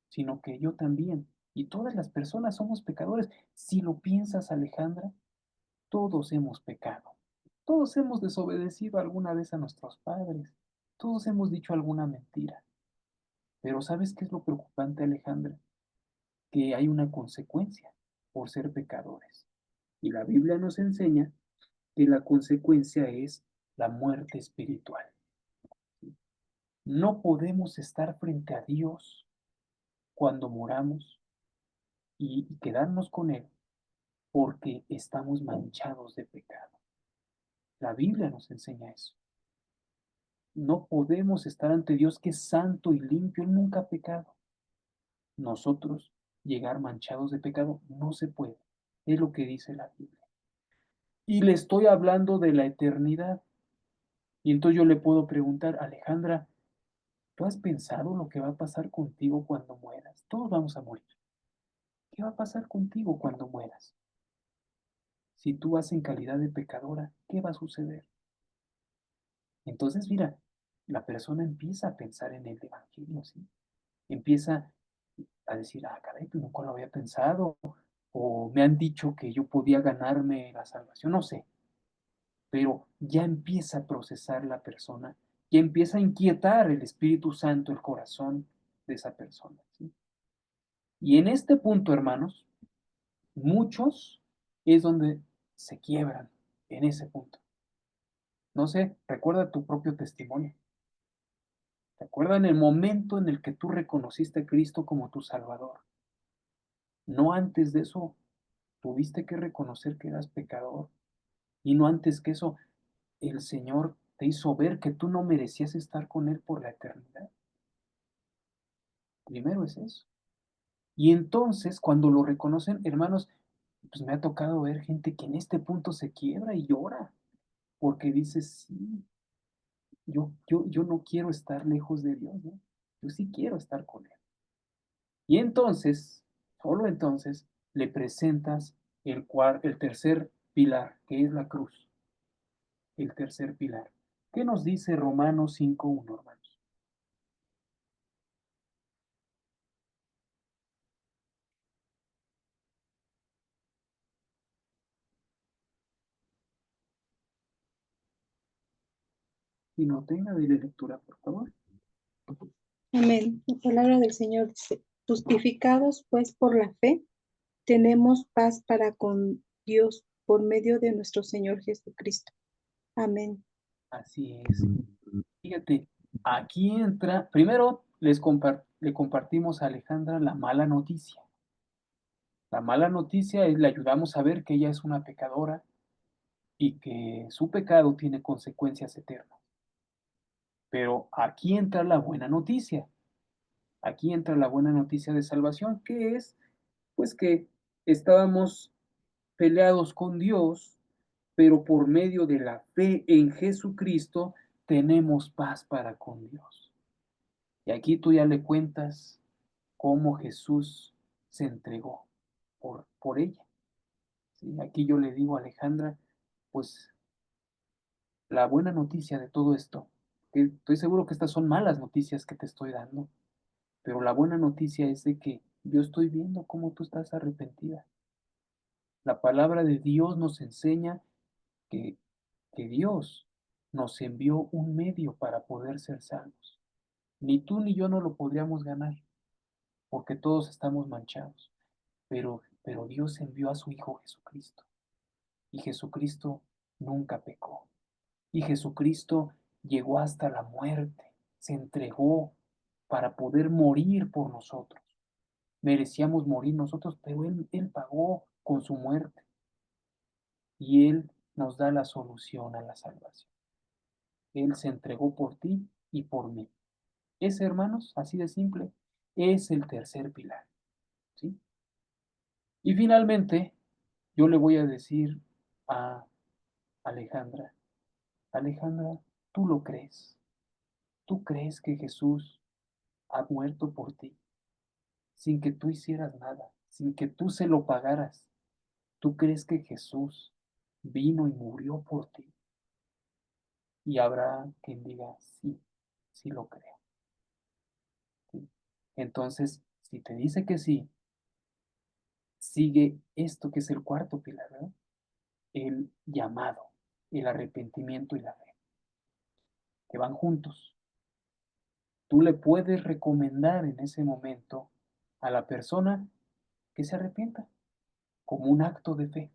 sino que yo también. Y todas las personas somos pecadores. Si lo piensas, Alejandra, todos hemos pecado. Todos hemos desobedecido alguna vez a nuestros padres. Todos hemos dicho alguna mentira. Pero ¿sabes qué es lo preocupante, Alejandra? Que hay una consecuencia por ser pecadores. Y la Biblia nos enseña que la consecuencia es la muerte espiritual. No podemos estar frente a Dios cuando moramos y quedarnos con Él porque estamos manchados de pecado. La Biblia nos enseña eso. No podemos estar ante Dios que es santo y limpio, Él nunca ha pecado. Nosotros llegar manchados de pecado no se puede. Es lo que dice la Biblia. Y le estoy hablando de la eternidad. Y entonces yo le puedo preguntar, Alejandra, ¿tú has pensado lo que va a pasar contigo cuando mueras? Todos vamos a morir. ¿Qué va a pasar contigo cuando mueras? Si tú vas en calidad de pecadora, ¿qué va a suceder? Entonces, mira, la persona empieza a pensar en el Evangelio, ¿sí? Empieza a decir, ah, caray, pues nunca lo había pensado, o me han dicho que yo podía ganarme la salvación, no sé, pero ya empieza a procesar la persona, ya empieza a inquietar el Espíritu Santo el corazón de esa persona, ¿sí? Y en este punto, hermanos, muchos es donde se quiebran, en ese punto. No sé, recuerda tu propio testimonio. ¿Te acuerdas en el momento en el que tú reconociste a Cristo como tu Salvador? No antes de eso tuviste que reconocer que eras pecador. Y no antes que eso, el Señor te hizo ver que tú no merecías estar con Él por la eternidad. Primero es eso. Y entonces, cuando lo reconocen, hermanos, pues me ha tocado ver gente que en este punto se quiebra y llora, porque dice, sí, yo no quiero estar lejos de Dios, ¿no? Yo sí quiero estar con Él. Y entonces, solo entonces, le presentas el tercer pilar, que es la cruz, el tercer pilar. ¿Qué nos dice Romanos 5:1, hermanos? Si no tenga de lectura, por favor. Amén. La palabra del Señor dice, justificados pues por la fe, tenemos paz para con Dios por medio de nuestro Señor Jesucristo. Amén. Así es. Fíjate, aquí entra, primero le compartimos a Alejandra la mala noticia. La mala noticia es, le ayudamos a ver que ella es una pecadora y que su pecado tiene consecuencias eternas. Pero aquí entra la buena noticia. Aquí entra la buena noticia de salvación, que es, pues que estábamos peleados con Dios, pero por medio de la fe en Jesucristo tenemos paz para con Dios. Y aquí tú ya le cuentas cómo Jesús se entregó por ella. ¿Sí? Aquí yo le digo a Alejandra, pues la buena noticia de todo esto, que estoy seguro que estas son malas noticias que te estoy dando, pero la buena noticia es de que yo estoy viendo cómo tú estás arrepentida. La palabra de Dios nos enseña que, que Dios nos envió un medio para poder ser salvos. Ni tú ni yo no lo podríamos ganar, porque todos estamos manchados. Pero Dios envió a su Hijo Jesucristo. Y Jesucristo nunca pecó. Y Jesucristo llegó hasta la muerte, se entregó para poder morir por nosotros. Merecíamos morir nosotros, pero Él pagó con su muerte. Y Él nos da la solución a la salvación. Él se entregó por ti y por mí. Ese, hermanos, así de simple, es el tercer pilar. ¿Sí? Y finalmente, yo le voy a decir a Alejandra, Alejandra, ¿tú lo crees? ¿Tú crees que Jesús ha muerto por ti sin que tú hicieras nada, sin que tú se lo pagaras? ¿Tú crees que Jesús vino y murió por ti? Y habrá quien diga, sí, sí lo creo. ¿Sí? Entonces, si te dice que sí, sigue esto que es el cuarto pilar, ¿verdad? El llamado, el arrepentimiento y la fe, que van juntos. Tú le puedes recomendar en ese momento a la persona que se arrepienta como un acto de fe.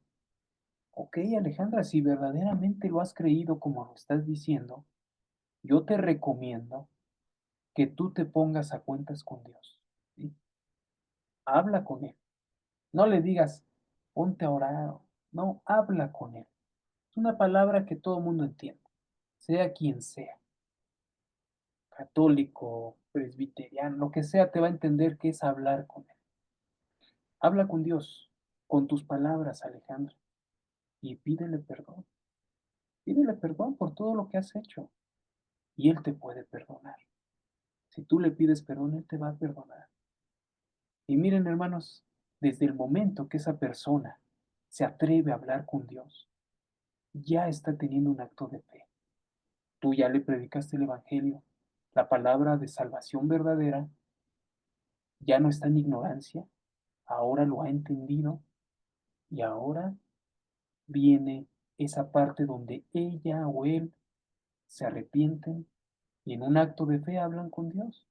Ok, Alejandra, si verdaderamente lo has creído como lo estás diciendo, yo te recomiendo que tú te pongas a cuentas con Dios, ¿sí? Habla con Él. No le digas, ponte a orar. No, habla con Él. Es una palabra que todo mundo entiende, sea quien sea, católico, presbiteriano, lo que sea, te va a entender que es hablar con Él. Habla con Dios, con tus palabras, Alejandra, y pídele perdón. Pídele perdón por todo lo que has hecho, y Él te puede perdonar. Si tú le pides perdón, Él te va a perdonar. Y miren, hermanos, desde el momento que esa persona se atreve a hablar con Dios, ya está teniendo un acto de fe. Tú ya le predicaste el Evangelio, la palabra de salvación verdadera, ya no está en ignorancia, ahora lo ha entendido y ahora viene esa parte donde ella o él se arrepienten y en un acto de fe hablan con Dios.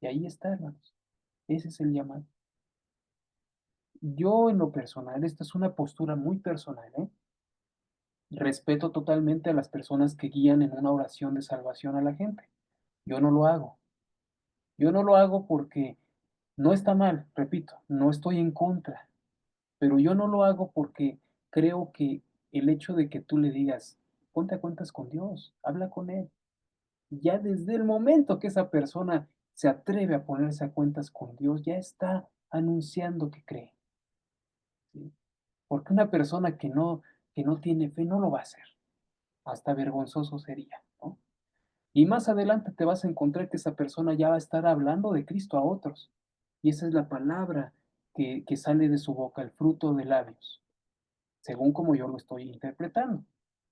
Y ahí está, hermanos. Ese es el llamado. Yo en lo personal, esta es una postura muy personal, ¿eh? Respeto totalmente a las personas que guían en una oración de salvación a la gente. Yo no lo hago. Yo no lo hago porque no está mal, repito, no estoy en contra, pero yo no lo hago porque creo que el hecho de que tú le digas, ponte a cuentas con Dios, habla con Él, ya desde el momento que esa persona se atreve a ponerse a cuentas con Dios, ya está anunciando que cree, ¿sí? Porque una persona que no tiene fe no lo va a hacer, hasta vergonzoso sería, ¿no? Y más adelante te vas a encontrar que esa persona ya va a estar hablando de Cristo a otros. Y esa es la palabra que sale de su boca, el fruto de labios, según como yo lo estoy interpretando.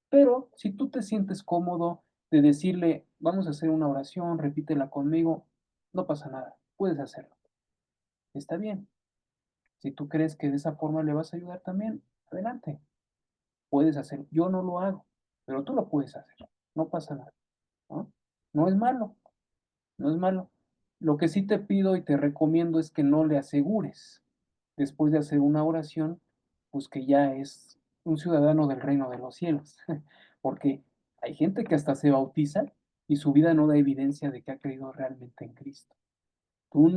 Pero si tú te sientes cómodo de decirle, vamos a hacer una oración, repítela conmigo, no pasa nada, puedes hacerlo. Está bien. Si tú crees que de esa forma le vas a ayudar también, adelante, puedes hacerlo. Yo no lo hago, pero tú lo puedes hacer. No pasa nada, ¿no? No es malo. No es malo. Lo que sí te pido y te recomiendo es que no le asegures, después de hacer una oración, pues que ya es un ciudadano del reino de los cielos. Porque hay gente que hasta se bautiza y su vida no da evidencia de que ha creído realmente en Cristo. Tú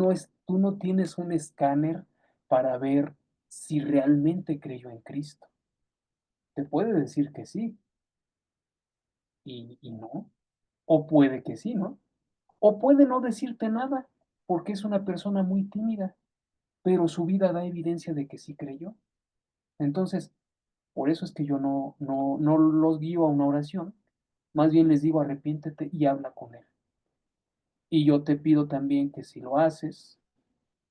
no tienes un escáner para ver si realmente creyó en Cristo. Te puede decir que sí y no. O puede que sí, ¿no? O puede no decirte nada, porque es una persona muy tímida, pero su vida da evidencia de que sí creyó. Entonces, por eso es que yo no los guío a una oración, más bien les digo arrepiéntete y habla con él. Y yo te pido también que si lo haces,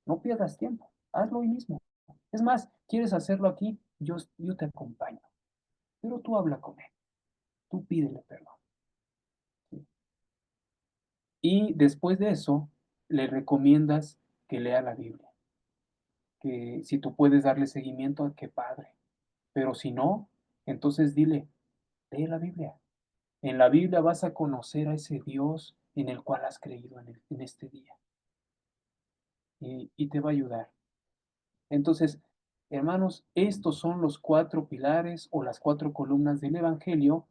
no pierdas tiempo, hazlo hoy mismo. Es más, quieres hacerlo aquí, yo te acompaño, pero tú habla con él, tú pídele perdón. ¿Sí? Y después de eso, le recomiendas que lea la Biblia. Que si tú puedes darle seguimiento, qué padre. Pero si no, entonces dile, lee la Biblia. En la Biblia vas a conocer a ese Dios en el cual has creído en este día. Y te va a ayudar. Entonces, hermanos, estos son los 4 pilares o las 4 columnas del Evangelio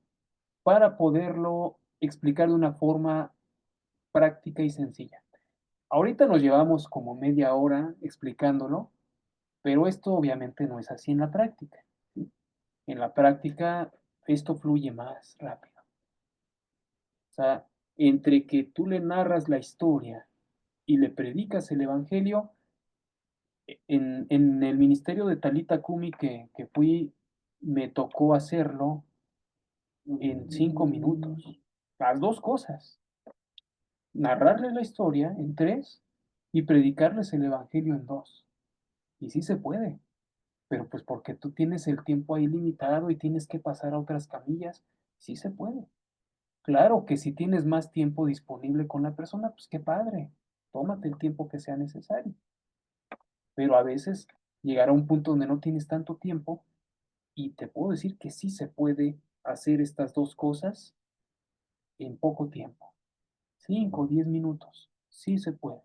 para poderlo explicar de una forma práctica y sencilla. Ahorita nos llevamos como media hora explicándolo, pero esto obviamente no es así en la práctica, ¿sí? En la práctica esto fluye más rápido. O sea, entre que tú le narras la historia y le predicas el evangelio, en el ministerio de Talita Kumi que fui, me tocó hacerlo en 5 minutos. Las dos cosas, narrarles la historia en 3 y predicarles el evangelio en 2. Y sí se puede, pero pues porque tú tienes el tiempo ahí limitado y tienes que pasar a otras camillas, sí se puede. Claro que si tienes más tiempo disponible con la persona, pues qué padre, tómate el tiempo que sea necesario. Pero a veces llegará un punto donde no tienes tanto tiempo y te puedo decir que sí se puede hacer estas dos cosas en poco tiempo. 5 o 10 minutos, sí se puede.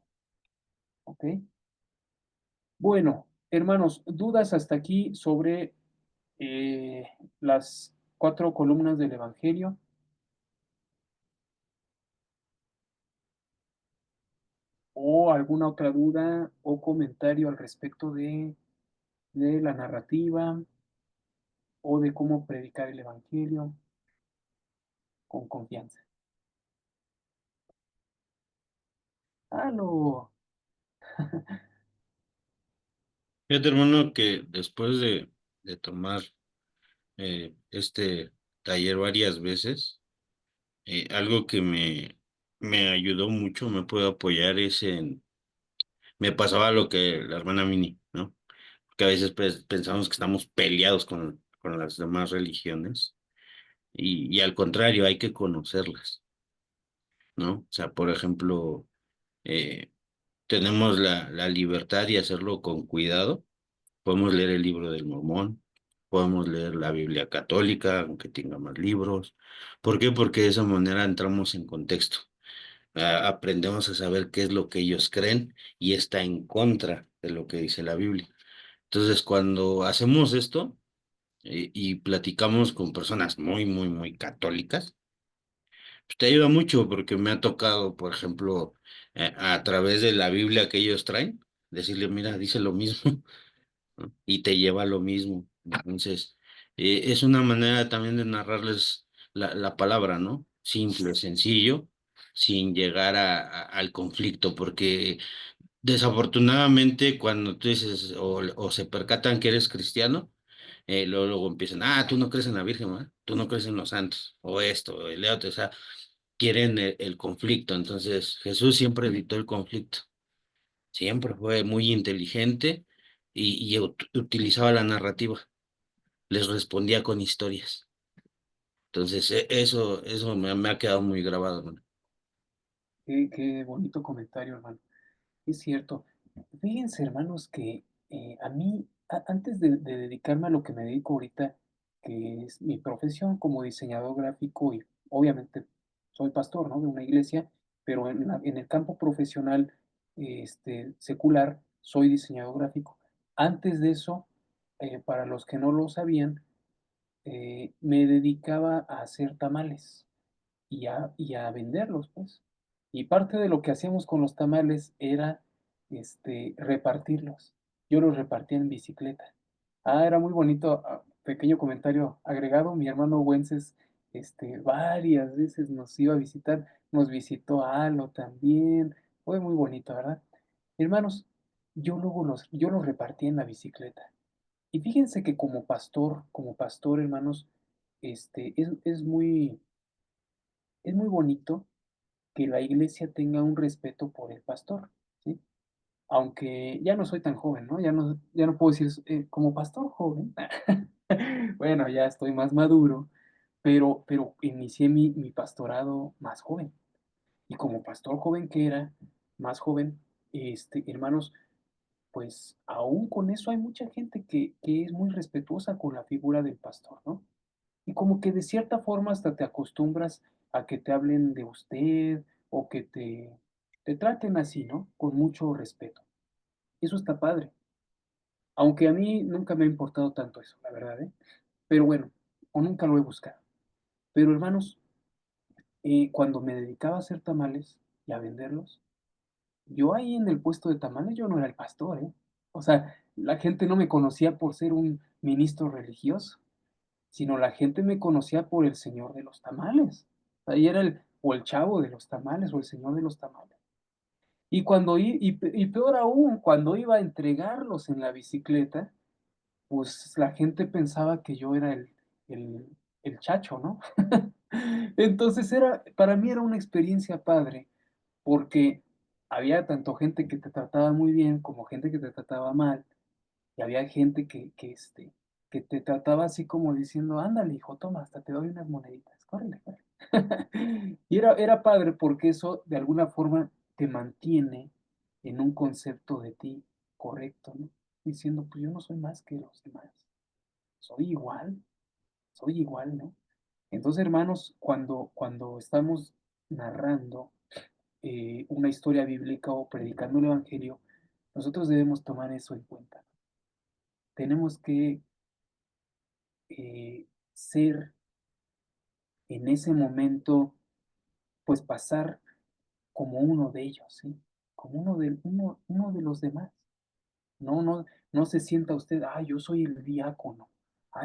¿Ok? Bueno, hermanos, ¿dudas hasta aquí sobre las 4 columnas del Evangelio? o alguna otra duda o comentario al respecto de la narrativa o de cómo predicar el evangelio con confianza. ¡Halo! Fíjate, hermano, que después de tomar este taller varias veces, algo que me ayudó mucho, me puedo apoyar es me pasaba lo que la hermana Mini, ¿no? Que a veces pues, pensamos que estamos peleados con las demás religiones y al contrario, hay que conocerlas, ¿no? O sea, por ejemplo, eh, tenemos la libertad de hacerlo con cuidado. Podemos leer el libro del Mormón, podemos leer la Biblia católica, aunque tenga más libros. ¿Por qué? Porque de esa manera entramos en contexto. Aprendemos a saber qué es lo que ellos creen y está en contra de lo que dice la Biblia. Entonces, cuando hacemos esto y platicamos con personas muy católicas, pues te ayuda mucho porque me ha tocado, por ejemplo, a través de la Biblia que ellos traen, decirle, mira, dice lo mismo, ¿no? Y te lleva a lo mismo. Entonces, es una manera también de narrarles la palabra, ¿no? Simple, sencillo, sin llegar al conflicto, porque desafortunadamente cuando tú dices o se percatan que eres cristiano, luego empiezan, tú no crees en la Virgen, ¿verdad? Tú no crees en los santos, o esto, o el otro, o sea, quieren el conflicto. Entonces, Jesús siempre evitó el conflicto, siempre fue muy inteligente y utilizaba la narrativa, les respondía con historias. Entonces, eso me ha quedado muy grabado, ¿no? Qué bonito comentario, hermano. Es cierto. Fíjense, hermanos, que a mí, antes de dedicarme a lo que me dedico ahorita, que es mi profesión como diseñador gráfico y obviamente soy pastor, ¿no? De una iglesia, pero en el campo profesional, secular, soy diseñador gráfico. Antes de eso, para los que no lo sabían, me dedicaba a hacer tamales y a venderlos, pues. Y parte de lo que hacíamos con los tamales era, repartirlos. Yo los repartía en bicicleta. Era muy bonito, pequeño comentario agregado, mi hermano Wences, varias veces nos iba a visitar, nos visitó a Alo también, fue muy bonito, ¿verdad? Hermanos, yo los repartía en la bicicleta. Y fíjense que como pastor, hermanos, es muy bonito que la iglesia tenga un respeto por el pastor, ¿sí? Aunque ya no soy tan joven, ¿no? Ya no puedo decir, como pastor joven. Bueno, ya estoy más maduro, pero inicié mi pastorado más joven. Y como pastor joven que era, más joven, hermanos, pues aún con eso hay mucha gente que es muy respetuosa con la figura del pastor, ¿no? Y como que de cierta forma hasta te acostumbras a que te hablen de usted o que te traten así, ¿no? Con mucho respeto. Eso está padre. Aunque a mí nunca me ha importado tanto eso, la verdad, ¿eh? Pero bueno, o nunca lo he buscado. Pero hermanos, cuando me dedicaba a hacer tamales y a venderlos, yo ahí en el puesto de tamales yo no era el pastor, ¿eh? O sea, la gente no me conocía por ser un ministro religioso, sino la gente me conocía por el señor de los tamales. Ahí era o el chavo de los tamales o el señor de los tamales. Y peor aún, cuando iba a entregarlos en la bicicleta, pues la gente pensaba que yo era el, el chacho, ¿no? Entonces para mí era una experiencia padre, porque había tanto gente que te trataba muy bien como gente que te trataba mal. Y había gente que te trataba así como diciendo: "Ándale, hijo, toma, hasta te doy unas moneditas, córrele, córrele". Y era padre porque eso de alguna forma te mantiene en un concepto de ti correcto, ¿no? Diciendo: "Pues yo no soy más que los demás, soy igual, soy igual", ¿no? Entonces, hermanos, cuando estamos narrando, una historia bíblica o predicando el evangelio, nosotros debemos tomar eso en cuenta. Tenemos que ser en ese momento, pues pasar como uno de ellos, ¿sí? como uno de los demás. No, no, no se sienta usted, yo soy el diácono,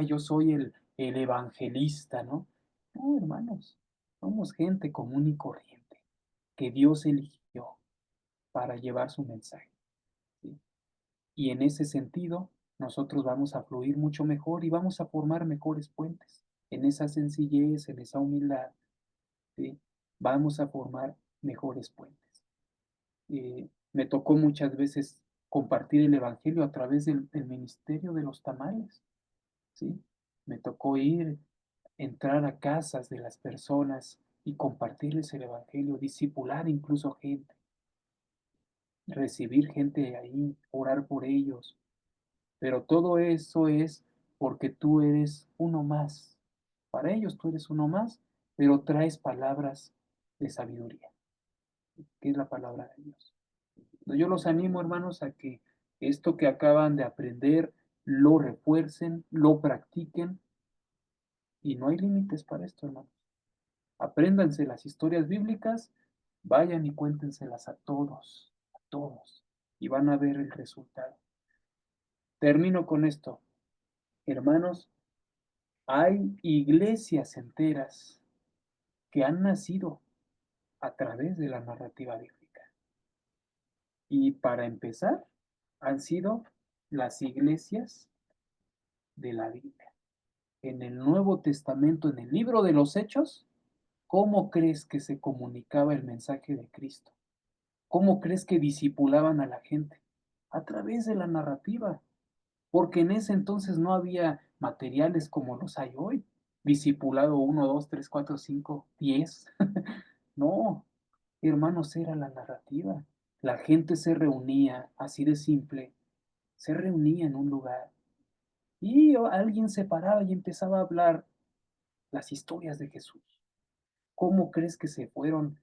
yo soy el evangelista, ¿no? No, hermanos, somos gente común y corriente que Dios eligió para llevar su mensaje, ¿sí? Y en ese sentido, nosotros vamos a fluir mucho mejor y vamos a formar mejores puentes. En esa sencillez, en esa humildad, ¿sí? Vamos a formar mejores puentes. Me tocó muchas veces compartir el Evangelio a través del ministerio de los tamales, ¿sí? Me tocó entrar a casas de las personas y compartirles el Evangelio, discipular incluso gente, recibir gente ahí, orar por ellos. Pero todo eso es porque tú eres uno más. Para ellos tú eres uno más, pero traes palabras de sabiduría, que es la palabra de Dios. Yo los animo, hermanos, a que esto que acaban de aprender lo refuercen, lo practiquen, y no hay límites para esto, hermanos. Apréndanse las historias bíblicas, vayan y cuéntenselas a todos, y van a ver el resultado. Termino con esto. Hermanos, hay iglesias enteras que han nacido a través de la narrativa bíblica. Y para empezar, han sido las iglesias de la Biblia. En el Nuevo Testamento, en el libro de los Hechos, ¿cómo crees que se comunicaba el mensaje de Cristo? ¿Cómo crees que discipulaban a la gente? A través de la narrativa, porque en ese entonces no había materiales como los hay hoy. Discipulado 1, 2, 3, 4, 5, 10. No, hermanos, era la narrativa. La gente se reunía, así de simple, se reunía en un lugar y alguien se paraba y empezaba a hablar las historias de Jesús. ¿Cómo crees que se fueron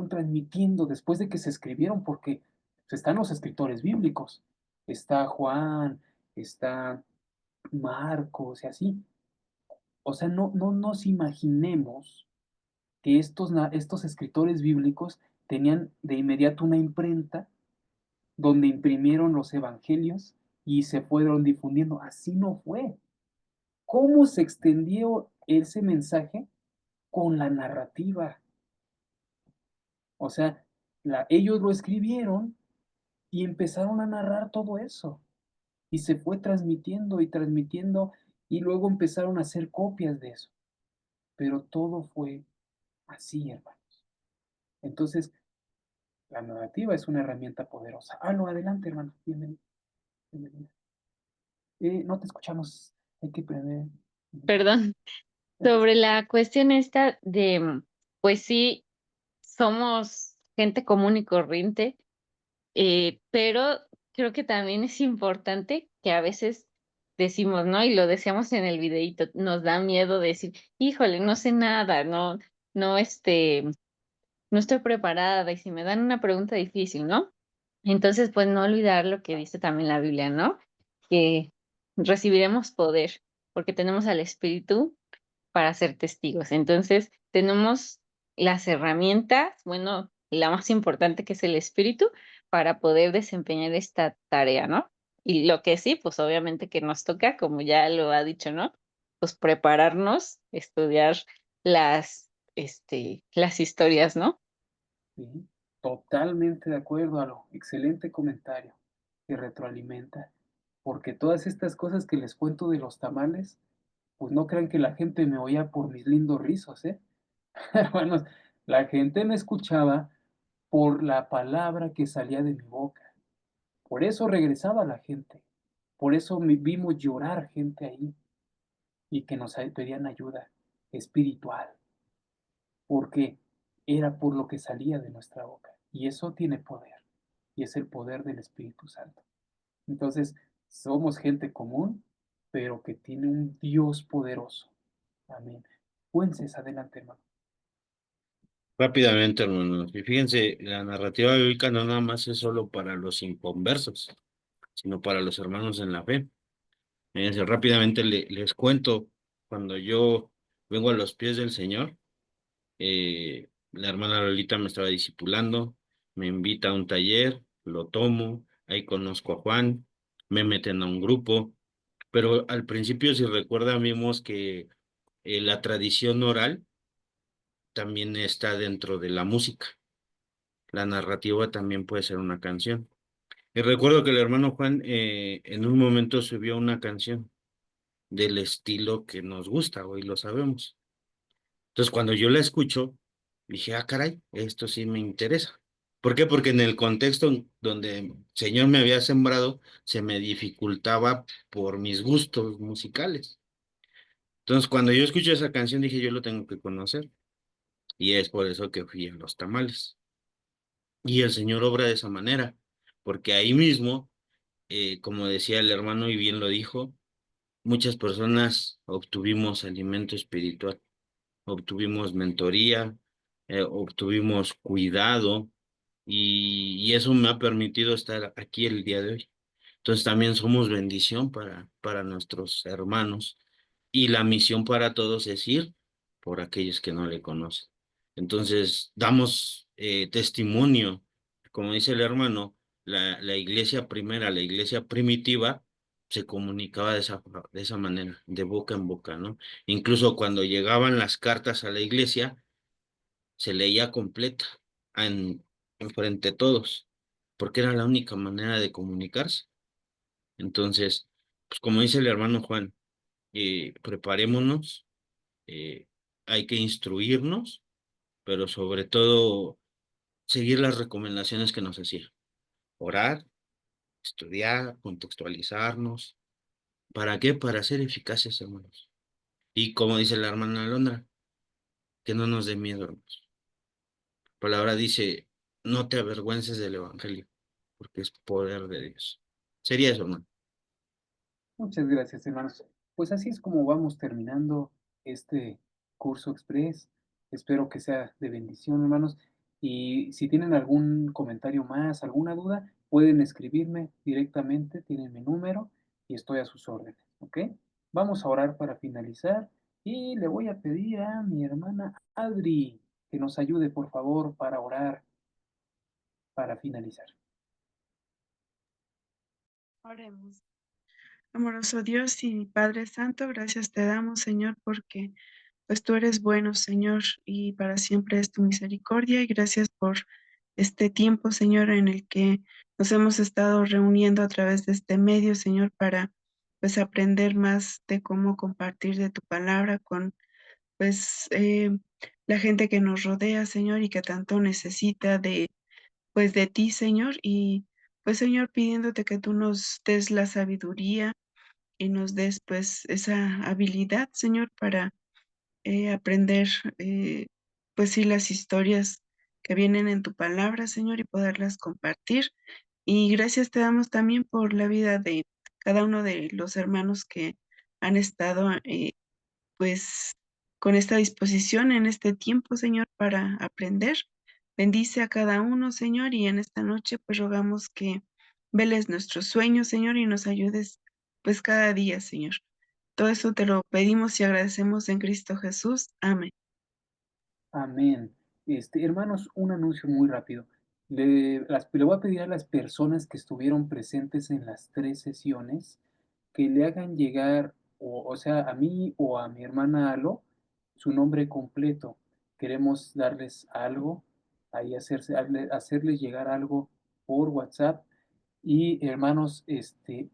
transmitiendo después de que se escribieron? Porque están los escritores bíblicos, está Juan, está Marcos y así. O sea, no nos imaginemos que estos escritores bíblicos tenían de inmediato una imprenta donde imprimieron los evangelios y se fueron difundiendo. Así no fue. ¿Cómo se extendió ese mensaje? Con la narrativa. O sea, ellos lo escribieron y empezaron a narrar todo eso. Y se fue transmitiendo y transmitiendo y luego empezaron a hacer copias de eso. Pero todo fue así, hermanos. Entonces, la narrativa es una herramienta poderosa. No, adelante, hermano. Bienvenido. Bienvenido. No te escuchamos. Hay que prender. Perdón, Ya te sobre la cuestión esta de, pues sí, somos gente común y corriente, pero creo que también es importante que a veces decimos, ¿no? Y lo decíamos en el videíto, nos da miedo decir, híjole, no sé nada, no, no estoy preparada, y si me dan una pregunta difícil, ¿no? Entonces, pues no olvidar lo que dice también la Biblia, ¿no? Que recibiremos poder, porque tenemos al Espíritu para ser testigos. Entonces, tenemos las herramientas, bueno, la más importante que es el espíritu, para poder desempeñar esta tarea, ¿no? Y lo que sí, pues obviamente que nos toca, como ya lo ha dicho, ¿no? Pues prepararnos, estudiar las historias, ¿no? Sí, totalmente de acuerdo, Alo. Excelente comentario que retroalimenta. Porque todas estas cosas que les cuento de los tamales, pues no crean que la gente me oía por mis lindos rizos, ¿eh? Hermanos, la gente me escuchaba por la palabra que salía de mi boca. Por eso regresaba la gente. Por eso vimos llorar gente ahí y que nos pedían ayuda espiritual, porque era por lo que salía de nuestra boca. Y eso tiene poder, y es el poder del Espíritu Santo. Entonces, somos gente común, pero que tiene un Dios poderoso. Amén. Fuences, adelante, hermano. Rápidamente, hermanos. Y fíjense, la narrativa bíblica no nada más es solo para los inconversos, sino para los hermanos en la fe. Fíjense, rápidamente les cuento, cuando yo vengo a los pies del Señor, la hermana Lolita me estaba discipulando, me invita a un taller, lo tomo, ahí conozco a Juan, me meten a un grupo, pero al principio, si recuerdan, vimos que la tradición oral también está dentro de la música. La narrativa también puede ser una canción. Y recuerdo que el hermano Juan en un momento subió una canción del estilo que nos gusta, hoy lo sabemos. Entonces, cuando yo la escucho, dije, ah, caray, esto sí me interesa. ¿Por qué? Porque en el contexto donde el Señor me había sembrado, se me dificultaba por mis gustos musicales. Entonces, cuando yo escuché esa canción, dije, yo lo tengo que conocer. Y es por eso que fui a los tamales. Y el Señor obra de esa manera, porque ahí mismo, como decía el hermano y bien lo dijo, muchas personas obtuvimos alimento espiritual, obtuvimos mentoría, obtuvimos cuidado y eso me ha permitido estar aquí el día de hoy. Entonces también somos bendición para nuestros hermanos y la misión para todos es ir por aquellos que no le conocen. Entonces damos testimonio, como dice el hermano, la iglesia primera, la iglesia primitiva, se comunicaba de esa manera, de boca en boca, ¿no? Incluso cuando llegaban las cartas a la iglesia, se leía completa en, en frente a todos, porque era la única manera de comunicarse. Entonces, pues como dice el hermano Juan, preparémonos, eh, hay que instruirnos, pero sobre todo seguir las recomendaciones que nos hacía. Orar, estudiar, contextualizarnos. ¿Para qué? Para ser eficaces, hermanos. Y como dice la hermana Alondra, que no nos dé miedo, hermanos. La palabra dice, no te avergüences del evangelio, porque es poder de Dios. Sería eso, hermano. Muchas gracias, hermanos. Pues así es como vamos terminando este curso express. Espero que sea de bendición, hermanos. Y si tienen algún comentario más, alguna duda, pueden escribirme directamente, tienen mi número y estoy a sus órdenes, ¿ok? Vamos a orar para finalizar y le voy a pedir a mi hermana Adri que nos ayude, por favor, para orar para finalizar. Oremos. Amoroso Dios y Padre Santo, gracias te damos, Señor, porque pues tú eres bueno, Señor, y para siempre es tu misericordia. Y gracias por este tiempo, Señor, en el que nos hemos estado reuniendo a través de este medio, Señor, para pues aprender más de cómo compartir de tu palabra con pues la gente que nos rodea, Señor, y que tanto necesita de pues de ti, Señor, y pues Señor, pidiéndote que tú nos des la sabiduría y nos des pues esa habilidad, Señor, para aprender pues sí las historias que vienen en tu palabra, Señor, y poderlas compartir. Y gracias te damos también por la vida de cada uno de los hermanos que han estado pues con esta disposición en este tiempo, Señor, para aprender. Bendice a cada uno, Señor, y en esta noche pues rogamos que veles nuestros sueños, Señor, y nos ayudes pues cada día, Señor. Todo eso te lo pedimos y agradecemos en Cristo Jesús. Amén. Amén. Hermanos, un anuncio muy rápido. Le voy a pedir a las personas que estuvieron presentes en las 3 sesiones que le hagan llegar, o sea, a mí o a mi hermana Alo, su nombre completo. Queremos darles algo, ahí hacerles llegar algo por WhatsApp. Y hermanos,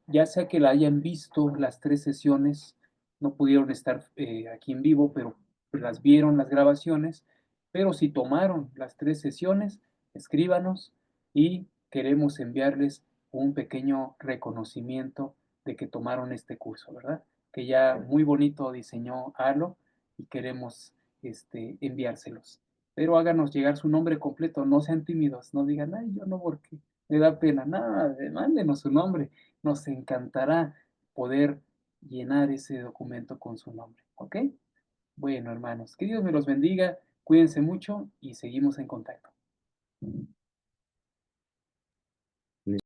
ya sea que la hayan visto las 3 sesiones, no pudieron estar aquí en vivo, pero las vieron las grabaciones, pero si tomaron las 3 sesiones, escríbanos y queremos enviarles un pequeño reconocimiento de que tomaron este curso, ¿verdad? Que ya muy bonito diseñó Alo y queremos enviárselos. Pero háganos llegar su nombre completo, no sean tímidos, no digan, ay, yo no, porque me da pena. Nada, mándenos su nombre. Nos encantará poder llenar ese documento con su nombre, ¿ok? Bueno, hermanos, que Dios me los bendiga, cuídense mucho y seguimos en contacto.